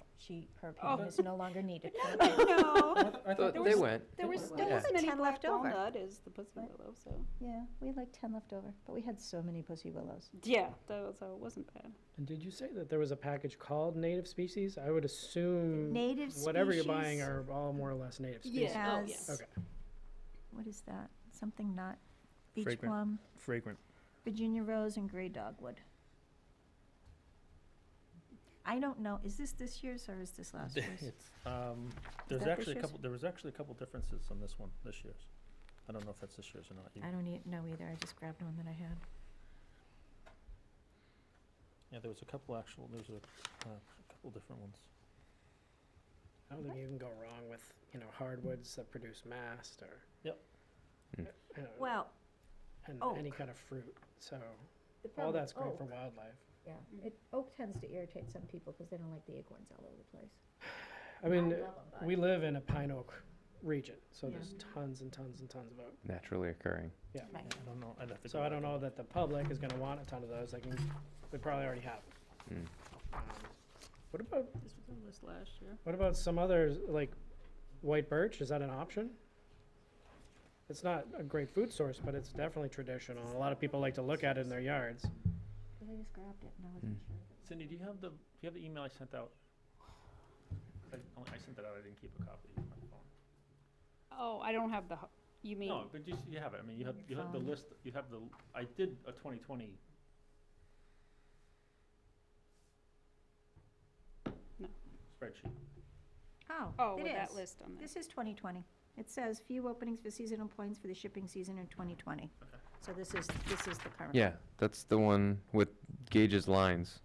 her opinion is no longer needed. No. I But thought they went. There was Yeah. As many 10 black left over. walnut as the pussy Right. willow, so. Yeah, we had like 10 left over, but we had so many pussy willows. Yeah, so it wasn't bad. And did you say that there was a package called native species? I would assume Native whatever you're buying species are all more or less native species. Yeah. Oh, Has- yes. Okay. What is that? Something not, beech Fragrant. plum, Fragrant. Virginia rose, and gray dogwood. I don't know, is this year's or is this last year's? It's, that this year's? there was actually a couple differences on this one, this year's. I don't know if that's this year's or not. I don't know either, I just grabbed one that I had. Yeah, there was a couple couple different ones. I don't think you can go wrong with, hardwoods that produce mast or. Yep. Well, And oak. any kind of fruit, so the all problem that's with great for oak- wildlife. Yeah, oak tends to irritate some people because they don't like the acorns all over the place. I mean, love 'em, but- we live in a pine oak region, so Yeah. there's tons and tons and tons of oak. Naturally occurring. Yeah. Right. I don't know, I'd have to So go I back don't and know that the public is gonna want a ton of those, they probably already have. Mm. What about, This was on list last year. what about some others, like white birch, is that an option? It's not a great food source, but it's definitely traditional, and a lot of people like to look at it in their yards. Because I just grabbed it and I wasn't sure. Cindy, do you have the email I sent out? I sent that out, I didn't keep a copy on my phone. Oh, I don't have you mean, No, but you have it, I mean, you have the phone. list, I did a 2020. No. Spreadsheet. oh, it with that is. list on there. This is 2020. It says few openings for seasonal points for the shipping season in 2020. Okay. So this is the current. Yeah, that's the one with Gage's lines.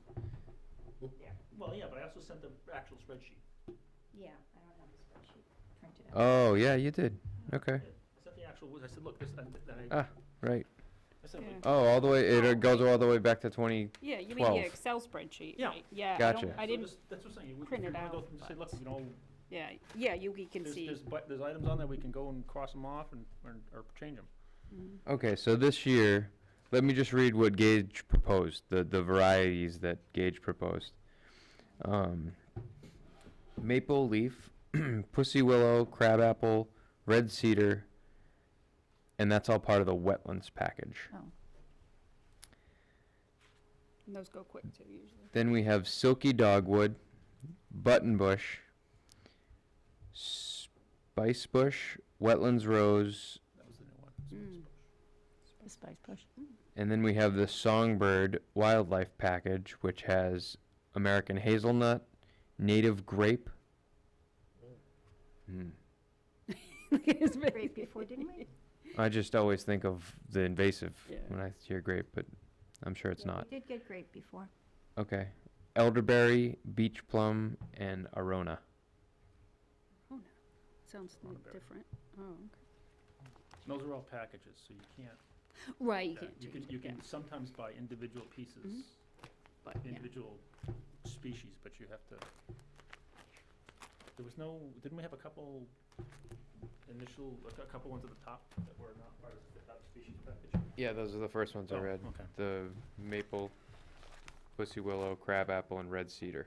Well, yeah, but I also sent the actual spreadsheet. Yeah, I don't have the spreadsheet printed out. Oh, yeah, you did. Okay. I sent the actual, I said, look, this, and I, Ah, right. I said, Yeah. like, Oh, all the way, it goes all the way back to 20. Yeah, you mean 12. the Excel spreadsheet, Yeah. right? Yeah, Gotcha. I so didn't, that's what I'm saying, print if it you wanna go out, through and say, but- look, yeah, you can there's, see. there's items on there, we can go and cross them off or change them. Okay, so this year, let me just read what Gage proposed, the varieties that Gage proposed. Maple leaf, pussy willow, crabapple, red cedar, and that's all part of the wetlands package. Oh, And those go quick too, usually. Then we have silky dogwood, buttonbush, spicebush, wetlands rose, That was the new one. Mm. the spice bush. and then we have the songbird wildlife package, which has American hazelnut, native grape. Mm. It's very- Great before, didn't we? I just always think of the invasive Yeah. when I hear grape, but I'm sure it's Yeah, not. We did get grape before. Okay. Elderberry, beach plum, and arona. Sounds Thornberry. different. Oh, okay. Those are all packages, so you can't, Right, you yeah, can't you change can, you it, yeah. can sometimes buy individual pieces, But, yeah. individual species, but you have to, there was no, didn't we have a couple a couple ones at the top that were not part of the top species package? Yeah, those are the first ones I Oh, read. okay. The maple, pussy willow, crabapple, and red cedar.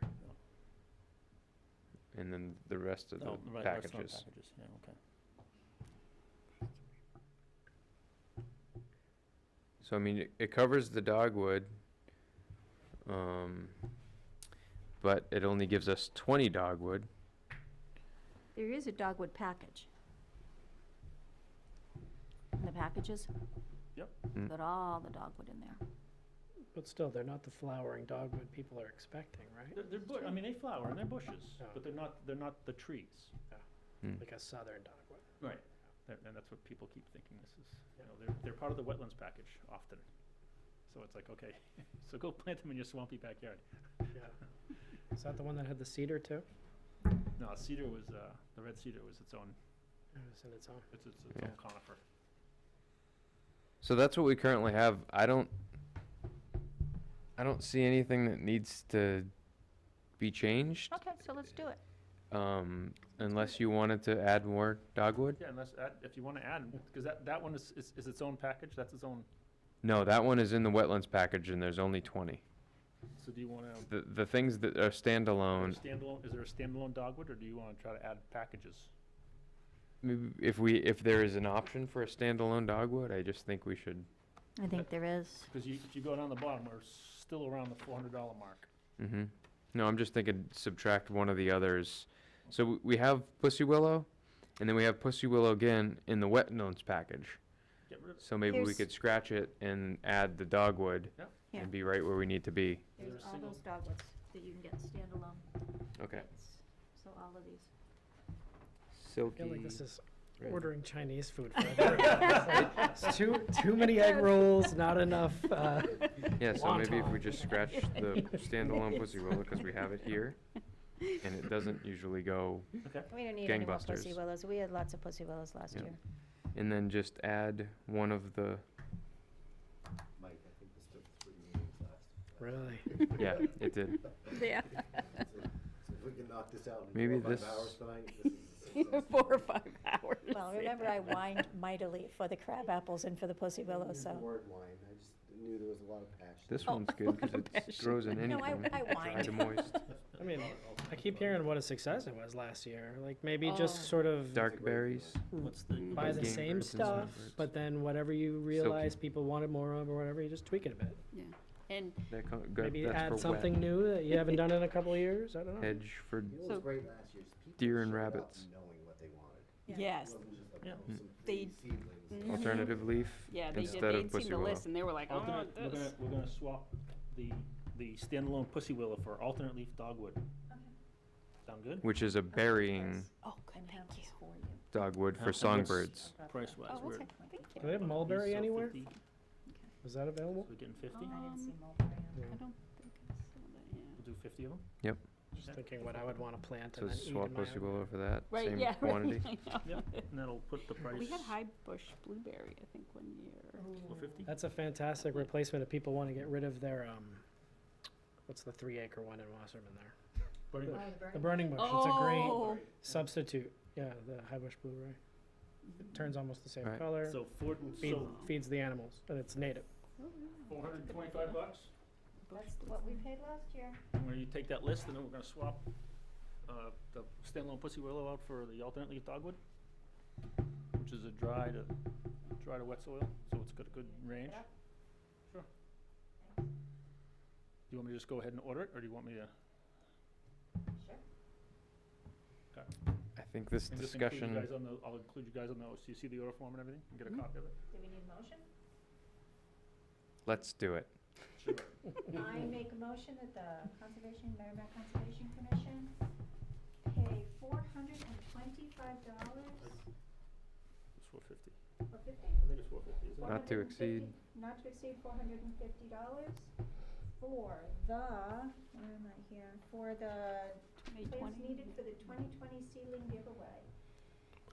And then the rest of the Oh, right, that's not packages. yeah, okay. So I mean, it covers the dogwood, but it only gives us 20 dogwood. There is a dogwood package. In the packages? Yep. Mm. Got all the dogwood in there. But still, they're not the flowering dogwood people are expecting, right? They're I mean, they flower and they're bushes, Yeah. but they're not the trees. Mm. Like a southern dogwood. Right. And that's what people keep thinking this is, you know, they're part of the wetlands package often. So it's like, okay, so go plant them in your swampy backyard. Yeah. Is that the one that had the cedar too? No, cedar was, the red cedar was its own, It was in its own. it's its Yeah. own conifer. So that's what we currently have. I don't see anything that needs to be changed, Okay, so let's do it. unless you wanted to add more dogwood. Yeah, unless, if you wanna add, because that one is its own package, that's its own, No, that one is in the wetlands package, and there's only 20. so do you wanna, The things that are standalone, is there a standalone dogwood, or do you wanna try to add packages? maybe if there is an option for a standalone dogwood, I just think we should. I think there is. Because if you go down the bottom, we're still around the $400 mark. Mm-hmm. No, I'm just thinking subtract one of the others. So we have pussy willow, and then we have pussy willow again in the wetlands package. get rid of it. So maybe we There's- could scratch it and add the dogwood Yeah. Yeah. and be right where we need to be. there There's a all single- those dogwoods that you can get standalone. Okay. It's- So all of these. I Silky. feel like this is red. ordering Chinese food for everyone. It's too many egg rolls, not enough, Yeah, so maybe if we wonton. just scratch the standalone Pussy Willow, because we have it here, and it doesn't usually go, Okay. We don't need any more Gangbusters. pussy willows. We had lots of pussy willows last Yeah. year. and then just add one of the, Mike, I think this took 3 meetings last. Really? yeah, it did. Yeah. So if we can knock this out in Maybe 4 or 5 this- hours tonight, this is a success. 4 or 5 hours. Well, remember I whined mightily for the crab apples and for the pussy willows, Use the so. word wine, I just knew there was a lot of passion. This Oh, one's good, because it passion. grows in No, I anything, dry whined. to moist. I mean, I keep hearing what a success it was last year. Like maybe Oh. just sort of Dark berries, What's the? buy like the game same birds and stuff, songbirds. but then whatever you realize people wanted more of or whatever, you just tweak it a bit. Yeah. And good, Maybe that's add for something wet. new that you haven't done in a couple of years. I don't know. Hedge for, You know what So- was great last year is people deer and showed up rabbits. knowing what they wanted. Yeah. yes, It wasn't just like, Yeah. oh, some They- pretty seedlings. Mhm. alternative leaf yeah, they did, instead they'd of seen Pussy the Willow. list and they were like, oh, Alternate, this. we're gonna swap the standalone pussy willow for alternate leaf dogwood. Sound good? Which is a burying Oh, good, thank you. dogwood How- for and what's- songbirds. Price wise, Oh, we're. okay, thank Do you. they have mulberry these sell anywhere? 50, Is that available? So we're getting 50? I didn't see Um, mulberry on Yeah. I don't think I saw that, yeah. We'll do 50 of them? Just thinking what I would want to plant So and then eat swap in my Pussy own. Willow for that, Right, same yeah, quantity. right, I know. Yep, and that'll put the price. We had high bush blueberry, I think, one year. For 50? That's a fantastic replacement if people want to get rid of their, what's the 3-acre one in Wasserman there? Burning The- bush. The burning bush. It's a Oh, great substitute. Yeah, the high bush blueberry. It turns almost the same Right. color. So Feeds the animals, and it's native. $425? That's what we paid last year. I'm gonna take that list and then we're gonna swap, the standalone pussy willow out for the alternate leaf dogwood, which is a dry to wet soil, so it's got a good range. Yeah. Sure. Do you want me to just go ahead and order it, or do you want me to? Sure. I think this And just include you discussion, guys on the, I'll include you guys on those, so you see the order form and everything, and get a copy of it? Do we need a motion? let's do it. I make a motion that the Merrimack Conservation Commission pay $425 It's 450. for 50? I think it's 450, isn't it? Not to exceed. Not to exceed $450 for the, where am I here, for the plants 2020. needed for the 2020 seedling giveaway.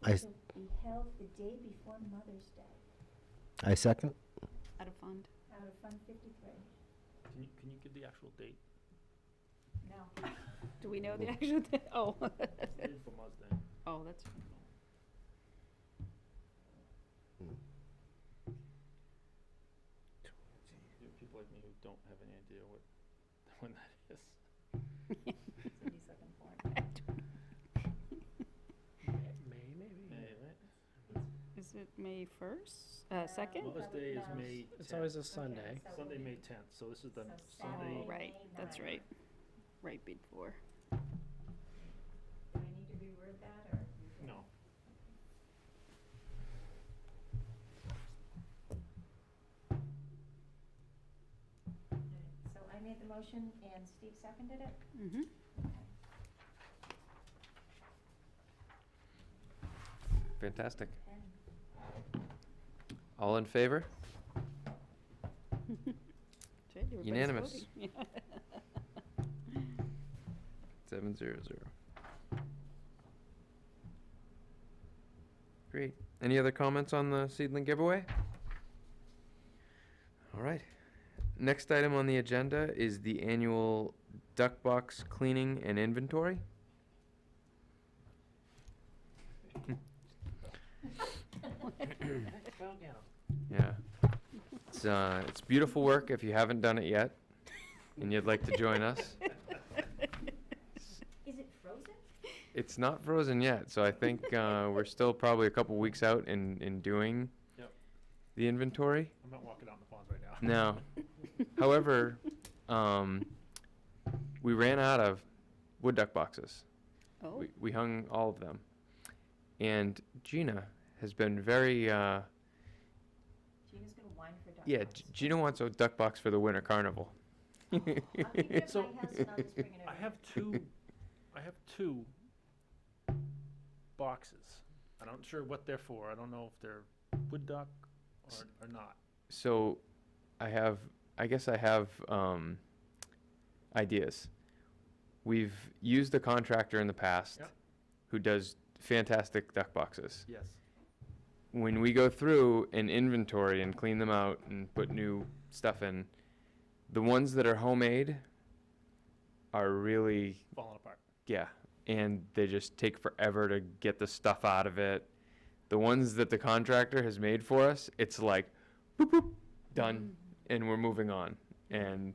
I Which s- will be held the day before Mother's Day, I second. Out of fund. out of Fund 53. Can you give the actual date? No. Do we know the actual, oh. It's dated for Mother's Day. Oh, that's fine. You know, people like me who don't have any idea when that is. Cindy's looking for it. May, maybe? May, right? Is it May 1st? 2nd? Mother's Day is No. May 10th. It's always a Sunday. so Sunday, we- May 10th, so this is the So Sunday. Oh, May right, that's 9th. right. Right before. Do we need to reword that, or? No. So I made the motion and Steve seconded it? Mm-hmm. Fantastic. And All in favor? Everybody's Unanimous. voting. Yeah. 700. Great. Any other comments on the seedling giveaway? All right. Next item on the agenda is the annual duck box cleaning and inventory. Yeah. It's beautiful work if you haven't done it yet and you'd like to join us. is it frozen? It's not frozen yet, so I think we're still probably a couple weeks out in doing Yep. the inventory. I'm not walking out in the ponds right now. No. However, we ran out of wood duck boxes. Oh, We hung all of them. And Gina has been very Yeah, Gina wants a duck box for the winter carnival. I'll keep it at So- my house and I'll just bring it over. I have two boxes. I'm not sure what they're for. I don't know if they're wood duck or not. So, I guess I have, ideas. We've used a contractor in the past Yep. who does fantastic duck boxes. Yes. When we go through and inventory and clean them out and put new stuff in, the ones that are homemade are really, Falling apart. yeah, and they just take forever to get the stuff out of it. The ones that the contractor has made for us, it's like, boop, boop, done, and we're moving on. And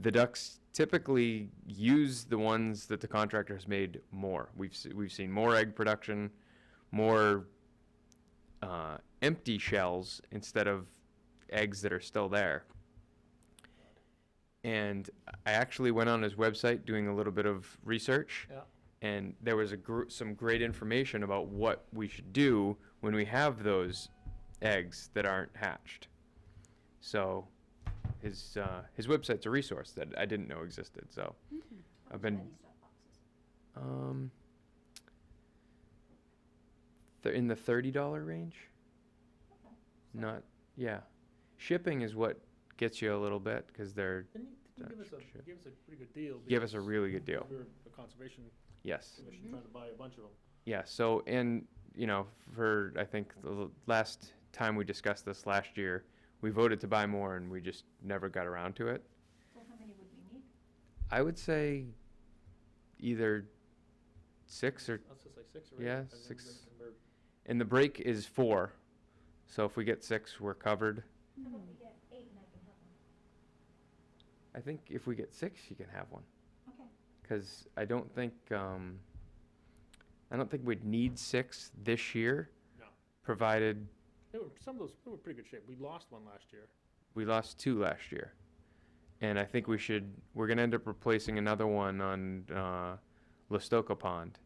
the ducks typically use the ones that the contractor has made more. We've seen more egg production, more empty shells instead of eggs that are still there. And I actually went on his website doing a little bit of research, Yeah. and there was some great information about what we should do when we have those eggs that aren't hatched. So his website's a resource that I didn't know existed. So I've been in the $30 range. Not, yeah. Shipping is what gets you a little bit because they're Didn't you give us Sure. a pretty good deal? give us a because really good deal. We're a conservation Yes. commission trying to buy a bunch of them. Yeah. So, and you know, for I think the last time we discussed this last year, we voted to buy more and we just never got around to it. So how many would we need? I would say either 6 or, Let's just say 6 or 8. Yeah, and then 6. we're- and the break is 4. So if we get 6, we're covered. How about we get 8 and I can have one? I think if we get 6, you can have one. Okay. Because I don't think we'd need 6 this year, No. provided Some of those, they were pretty good shape. We lost one last year. we lost 2 last year. And I think we're going to end up replacing another one on Listoka Pond.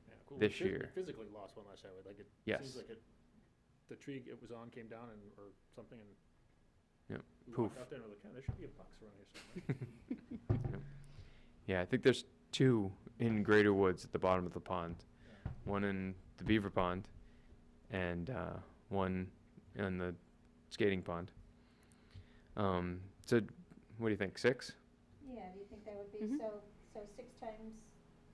Yeah, cool. This We year. physically lost one last year. Like it Yes. seems like the tree it was on came down or something and Yep. we Poof. walked out there and we're like, there should be a box around here somewhere. Yeah, I think there's 2 in Greater Woods at the bottom of the pond. One in the Beaver Pond and one in the skating pond. So what do you think, 6? Yeah, do you think that would be, Mhm. so 6 times,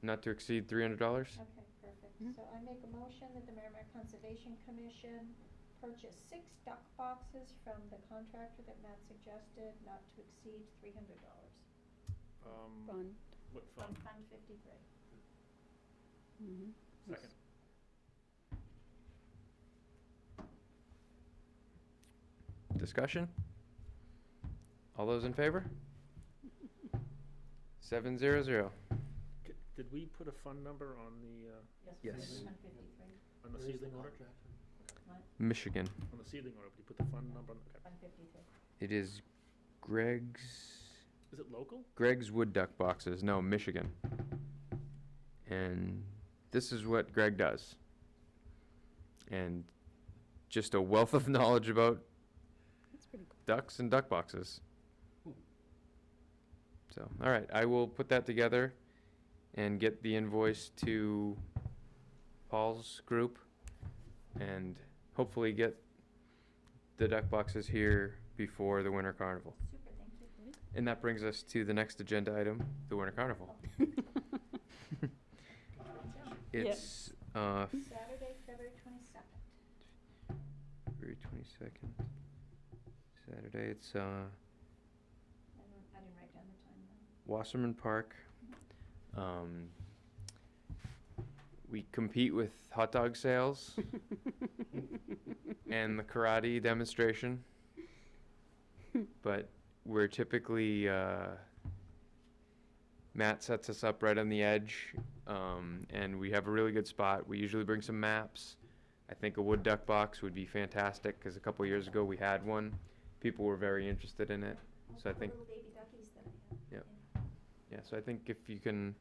Not to exceed $300? okay, perfect. Mhm. So I make a motion that the Merrimack Conservation Commission purchase 6 duck boxes from the contractor that Matt suggested, not to exceed $300. Fun. What From fund? Fund 53. Mhm. Second. Discussion? All those in favor? 700. Did we put a fund number on the, Yes. Fund 53, on the seedling order? Michigan. On the seedling order, did you put the fund number on, okay. Fund 53. It is Greg's Is it local? Wood Duck Boxes. No, Michigan. And this is what Greg does. And just a wealth of knowledge about That's pretty cool. ducks and duck boxes. So, all right, I will put that together and get the invoice to Paul's group and hopefully get the duck boxes here before the winter carnival. Super, thank you. And that brings us to the next agenda item, the winter carnival. It's Saturday, February 22nd. February 22nd. Saturday. It's I didn't write down the time though. Wasserman Park. We compete with hot dog sales and the karate demonstration. But we're typically, Matt sets us up right on the edge, and we have a really good spot. We usually bring some maps. I think a wood duck box would be fantastic, because a couple years ago we had one. People were very interested in it. So I think, Little baby duckies that I have. Yep. yeah, so I think if you can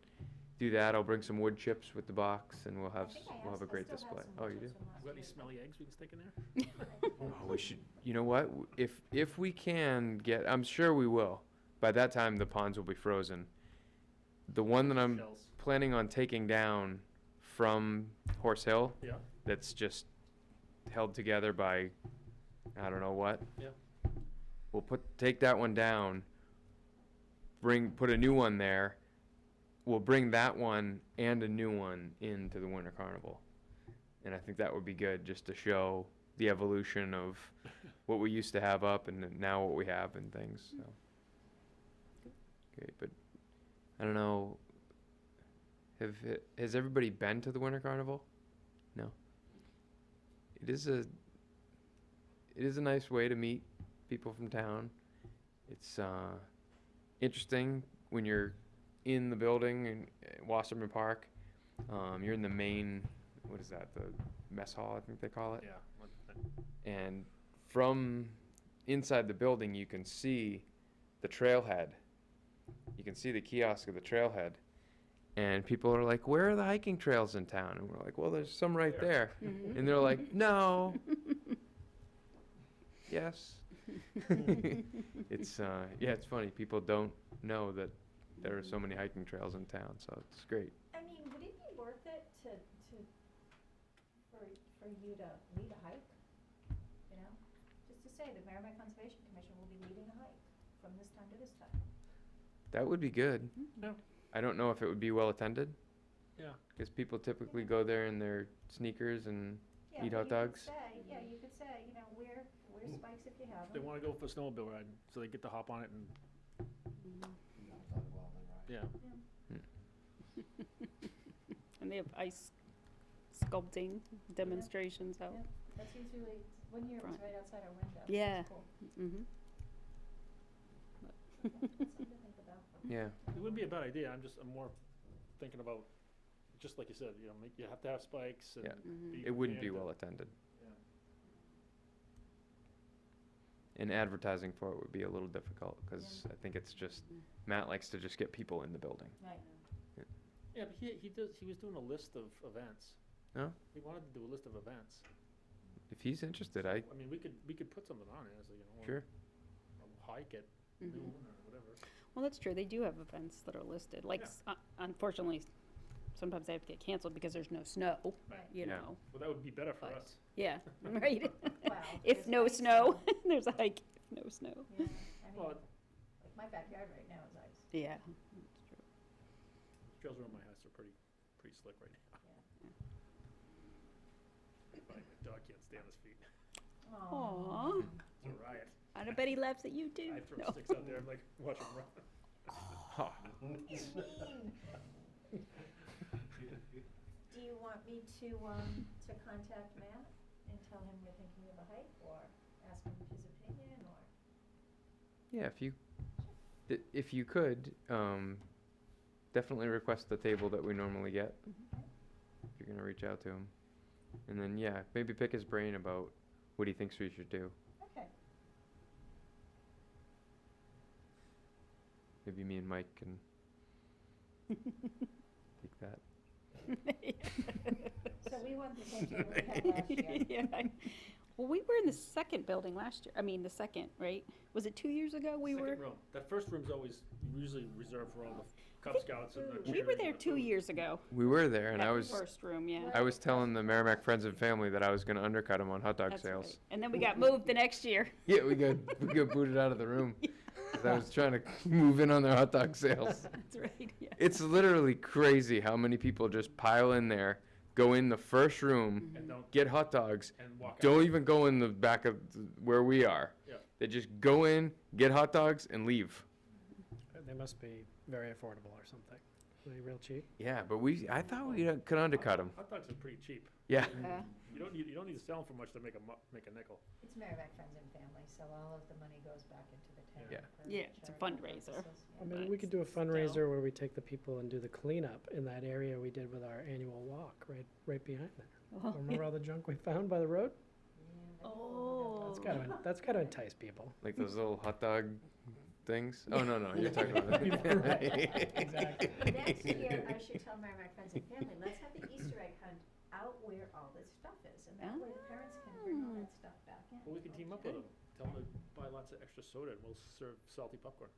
do that. I'll bring some wood chips with the box, and we'll have I think I we'll have a asked- I great still have display. some Oh, you chips do? from last Got any year. smelly eggs we can stick in there? Oh, we should. You know what? If we can get, I'm sure we will. By that time, the ponds will be frozen. The one that I'm Shells. planning on taking down from Horse Hill, Yeah, that's just held together by, I don't know what. Yeah. We'll take that one down. Put a new one there. We'll bring that one and a new one into the Winter Carnival. And I think that would be good, just to show the evolution of what we used to have up and then now what we have and things, so. Great, but I don't know, has everybody been to the Winter Carnival? No? It is a nice way to meet people from town. It's interesting when you're in the building in Wasserman Park. You're in the main, what is that, the mess hall, I think they call it? yeah. And from inside the building, you can see the trailhead. You can see the kiosk of the trailhead. And people are like, where are the hiking trails in town? And we're like, well, there's some right there. And they're like, no. Yes. It's, yeah, it's funny. People don't know that there are so many hiking trails in town, so it's great. I mean, would it be worth it for you to lead a hike? You know, just to say the Merrimack Conservation Commission will be leading a hike from this time to this time. That would be good. Yeah. I don't know if it would be well attended, Yeah. because people typically go there in their sneakers and Yeah, eat but hot you could dogs. say- Yeah, you could say, you know, wear spikes if you have They them. wanna go for a snowmobile ride, so they get to hop on it and, yeah. And they have ice sculpting demonstrations out. Yeah. That's usually, one year it was Front. right outside our window. so Yeah. it's cool. Mm-hmm. That's something to think about. Yeah. It wouldn't be a bad idea, I'm more thinking about, just like you said, you know, you have to have spikes and. Yeah. be It wouldn't be prepared to- well attended. Yeah. And advertising for it would be a little difficult, because I think it's just, Matt likes to just get people in the building. Right. Yeah, but he was doing a list of events. No? He wanted to do a list of events. If he's interested, I mean, we could put something on it, as a, you know. sure. A hike at Mhm. noon or whatever. Well, that's true. They do have events that are listed. Like, unfortunately, sometimes they have to get canceled because there's no snow, Right. you Yeah. know. Well, that would be better for But- us. Yeah, right. Well, If there's no ice snow, there's a hike. If no snow. Yeah, I mean, Well, like my backyard right now is ice. Yeah. trails around my house are pretty slick right now. My dog can't stand his feet. Aw. It's a riot. I bet he laughs at you too. I throw No. sticks out there, I'm like, watch him run. Do you want me to contact Matt and tell him we're thinking of a hike, or ask him his opinion, or? Yeah, if you could, definitely request the table that we normally get, if you're gonna reach out to him. And then, yeah, maybe pick his brain about what he thinks we should do. Okay. Maybe me and Mike can take that. So we want the same table we had last year. Yeah. Well, we were in the second building last year. I mean, the second, right? Was it 2 years ago we were? Second room. That first room's always usually reserved for all the Cub Scouts and the We were there cheering and the 2 food. years ago. We were there, and That I was First room, yeah. I was telling the Merrimack Friends and Family that I was gonna undercut him on hot dog That's sales. right. And then we got moved the next year. Yeah, we got booted out of the room. 'Cause I was trying to move in on their hot dog sales. That's right, yeah. It's literally crazy how many people just pile in there, go in the first room, And don't, get hot dogs, and walk out. don't even go in the back of where we are. Yeah. They just go in, get hot dogs, and leave. They must be very affordable or something. Are they real cheap? Yeah, but I thought we could undercut them. Hot dogs are pretty cheap. Yeah. Yeah. You don't need to sell them for much to make a nickel. It's Merrimack Friends and Family, so all of the money goes back into the town. Yeah. for Yeah, it's a charitable fundraiser. purposes, yeah. Or maybe But we could do a still. fundraiser where we take the people and do the cleanup in that area we did with our annual walk, right behind there. Oh, Remember all the junk we found by the road? Yeah, Oh. That's gotta entice people. Like those little hot dog things. Oh, no, you're talking about Right, exactly. Next year, I should tell soda and we'll serve salty popcorn.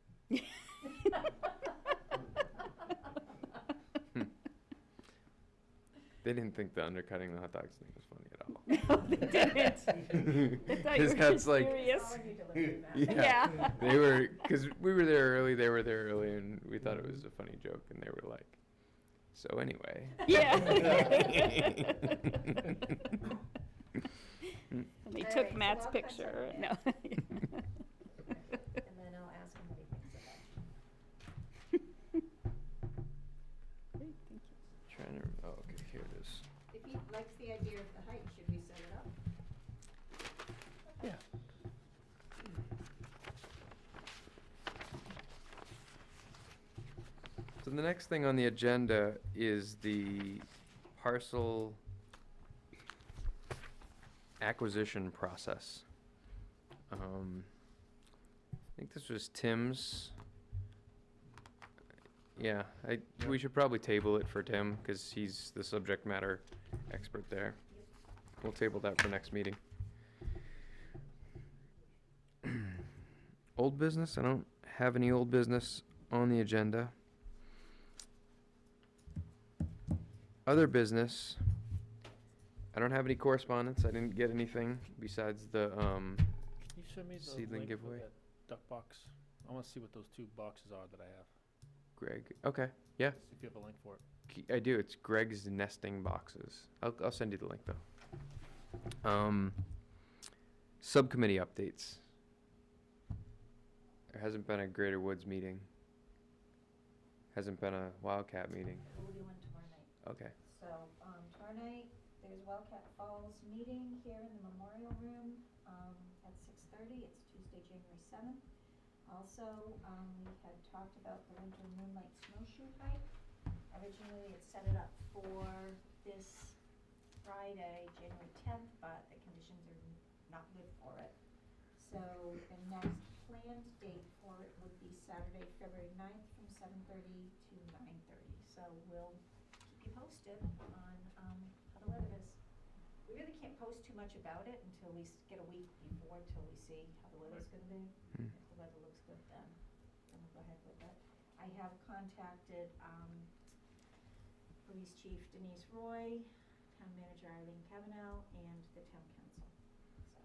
They didn't think the undercutting the hot dogs thing was funny at all. No, they didn't. They thought you His were cat's like- serious. Yeah, Yeah. they were, because we were there early, they were there early, and we thought it was a funny joke, and they were like, so anyway. Yeah. And they All took right, so Matt's I'll cut picture. some No. of And then I'll ask him what he thinks of that. Great, thank you. Trying to, oh, okay, here it is. If he likes the idea of the height, should we set it up? Yeah. So the next thing on the agenda is the parcel acquisition process. I think this was Tim's. Yeah, we should probably table it for Tim, because he's the subject matter expert there. We'll table that for next meeting. Old business, I don't have any old business on the agenda. Other business, I don't have any correspondence, I didn't get anything besides the, You showed me the Seedling link for giveaway? that duck box. I wanna see what those two boxes are that I have. Greg, okay, yeah, See if you have a link for it. I do, it's Greg's nesting boxes. I'll send you the link though. Subcommittee updates. There hasn't been a Greater Woods meeting. Hasn't been a Wildcat meeting. We'll do one tomorrow night. Okay. So, tomorrow night, there's Wildcat Falls meeting here in the Memorial Room, at 6:30. It's Tuesday, January 7th. Also, we had talked about the winter moonlight snowshoe hike. Originally, it set it up for this Friday, January 10th, but the conditions are not good for it. So the next planned date for it would be Saturday, February 9th from 7:30 to 9:30. So we'll keep you posted on how the weather is. We really can't post too much about it until we get a week before, till we see how the weather's gonna be. Hmm. If the weather looks good, then we'll go ahead with it. I have contacted Police Chief Denise Roy, Town Manager Eileen Cavanaugh, and the Town Council. So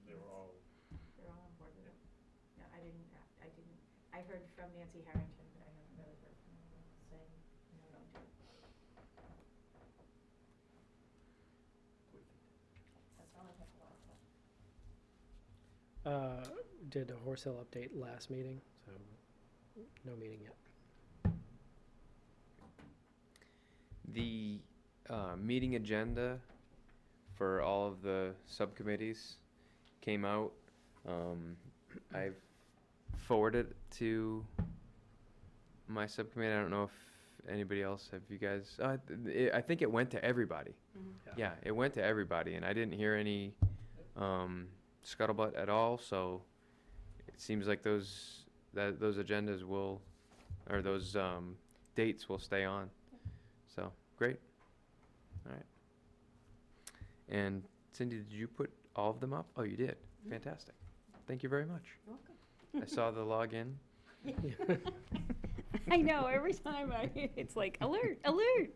They were all. they're all on board with it. No, I heard from Nancy Harrington, but I haven't really heard from anyone saying, no, don't do it. That's all I have for Wildcat. Did a Horse Hill update last meeting, so no meeting yet. The meeting agenda for all of the subcommittees came out. I've forwarded it to my subcommittee. I don't know if anybody else, have you guys, I think it went to everybody. Yeah, it went to everybody, and I didn't hear any scuttlebutt at all, so it seems like those agendas will, or those dates will stay on. So, great. All right. And Cindy, did you put all of them up? Oh, you did. Fantastic. Thank you very much. You're welcome. I saw the login. I know, every time it's like, alert, alert.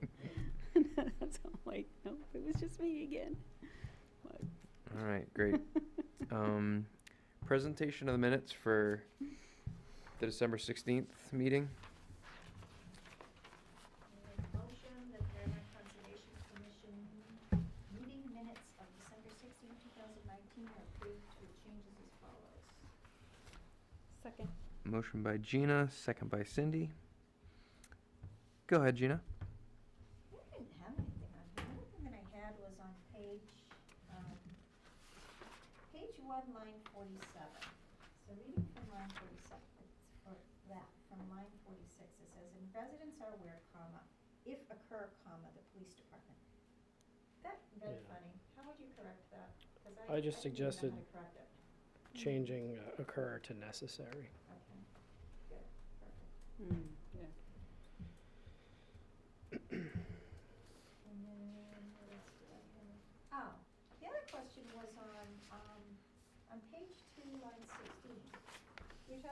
So I'm like, no, it was just me again. But All right, great. Presentation of the minutes for the December 16th meeting. Make a motion that the Merrimack Conservation Commission meeting minutes of December 16, 2019 are approved with changes as follows. second. Motion by Gina, second by Cindy. Go ahead, Gina. I didn't have anything on here. The only thing that I had was on page 1, line 47. So reading from line 47, from line 46, it says, "And residents are aware, comma, if occur, comma, the police department." That read Yeah. funny. How would you correct that? 'Cause I just didn't even know how suggested to correct it. changing occur to necessary. Okay, good, perfect. Yeah. And then, what else did I have? Oh, the other question was on page 2, line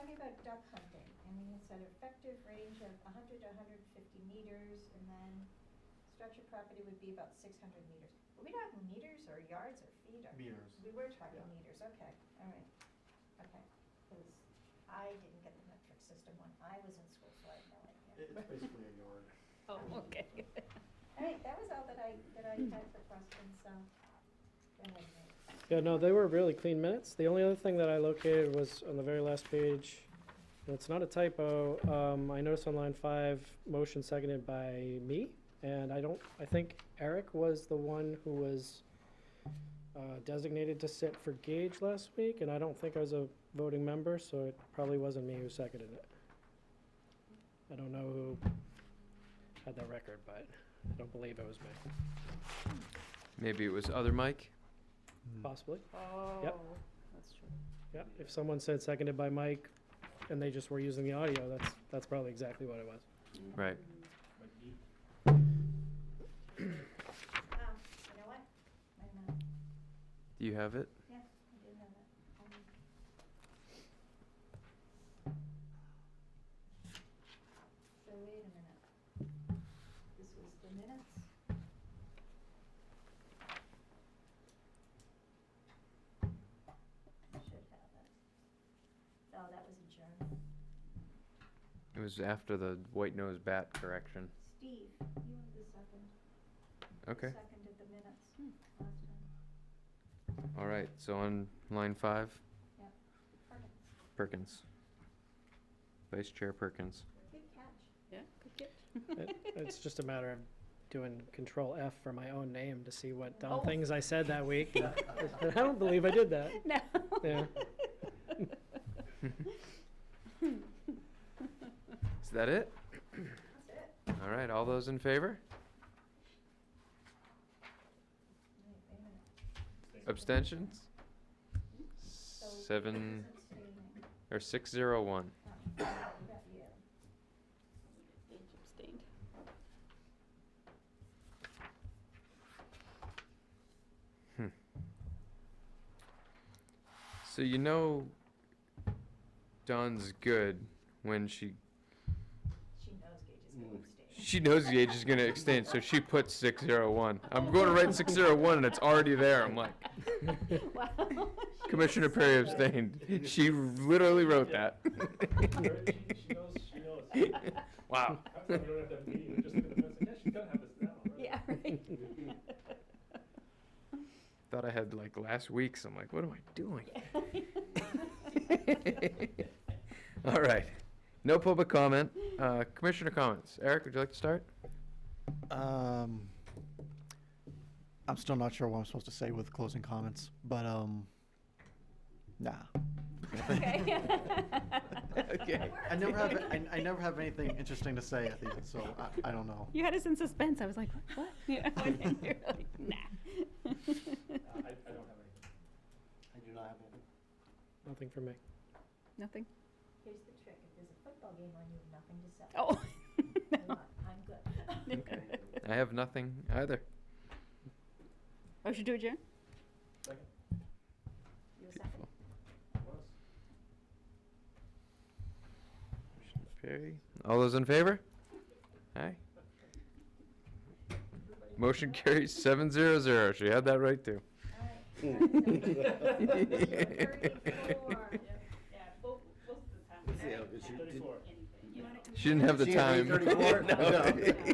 talking about duck hunting, and then it's an effective range of 100 to 150 meters, and then stretch of property would be about 600 meters. Were we talking meters or yards or feet or? Meters. We were talking meters, okay, all right, okay. Because I didn't get the metric system when I was in school, so I have no idea. It's basically a yard. Oh, okay. All right, that was all that I had for questions, so. Go ahead, Nate. Yeah, no, they were really clean minutes. The only other thing that I located was on the very last page. And it's not a typo. I noticed on line 5, motion seconded by me. And I think Eric was the one who was designated to sit for Gage last week. And I don't think I was a voting member, so it probably wasn't me who seconded it. I don't know who had that record, but I don't believe it was me. Maybe it was other Mike? Possibly. Oh, Yep. that's true. Yeah, if someone said seconded by Mike and they just were using the audio, that's probably exactly what it was. Right. You know what? Wait a minute. Do you have it? Yeah, I do have it. So wait a minute. This was the minutes? I should have it. Oh, that was adjourned. It was after the white-nosed bat correction. Steve, you were the second. Okay. Seconded the minutes last time. All right, so on line 5, Perfect. Perkins. Vice Chair Perkins. Good catch. Yeah, good catch. It's just a matter of doing Control F for my own name to see what dumb Oh. things I said that week. I don't believe I did that. No. Yeah. Is that it? That's it. All right, all those in favor? Wait a minute. Abstentions? So 7 abstaining. or 601. Oh, we got you. Gage abstained. So you know Dawn's good when She knows Gage is going to abstain. she knows the age is going to extend, so she puts 601. I'm going to write 601 and it's already there. I'm like, Wow. Commissioner Perry abstained. She literally wrote that. She knows. Wow. I thought we don't have to have a meeting, we're just gonna fence it. Yeah, she's gotta have this down, right? Yeah, right. Thought I had like last week's. I'm like, what am I doing? All right. No public comment. Commissioner comments. Eric, would you like to start? I'm still not sure what I'm supposed to say with closing comments, but, nah. Okay. Okay. I never have anything interesting to say at the end, so I don't know. You had us in suspense. I was like, what? You know, and then you're like, nah. I don't have anything. I do not have any. Nothing for me. Nothing? Here's the trick. If there's a football game on, you have nothing to say. Oh. I'm good. I have nothing either. Motion to adjourn? Second. You a second? Was. Perry. All those in favor? Aye. Motion carries 700. She had that right too. All right. 34. Yeah, most of the time. Yeah, but she did- 34. She didn't have the She had time. 8:34? No. No.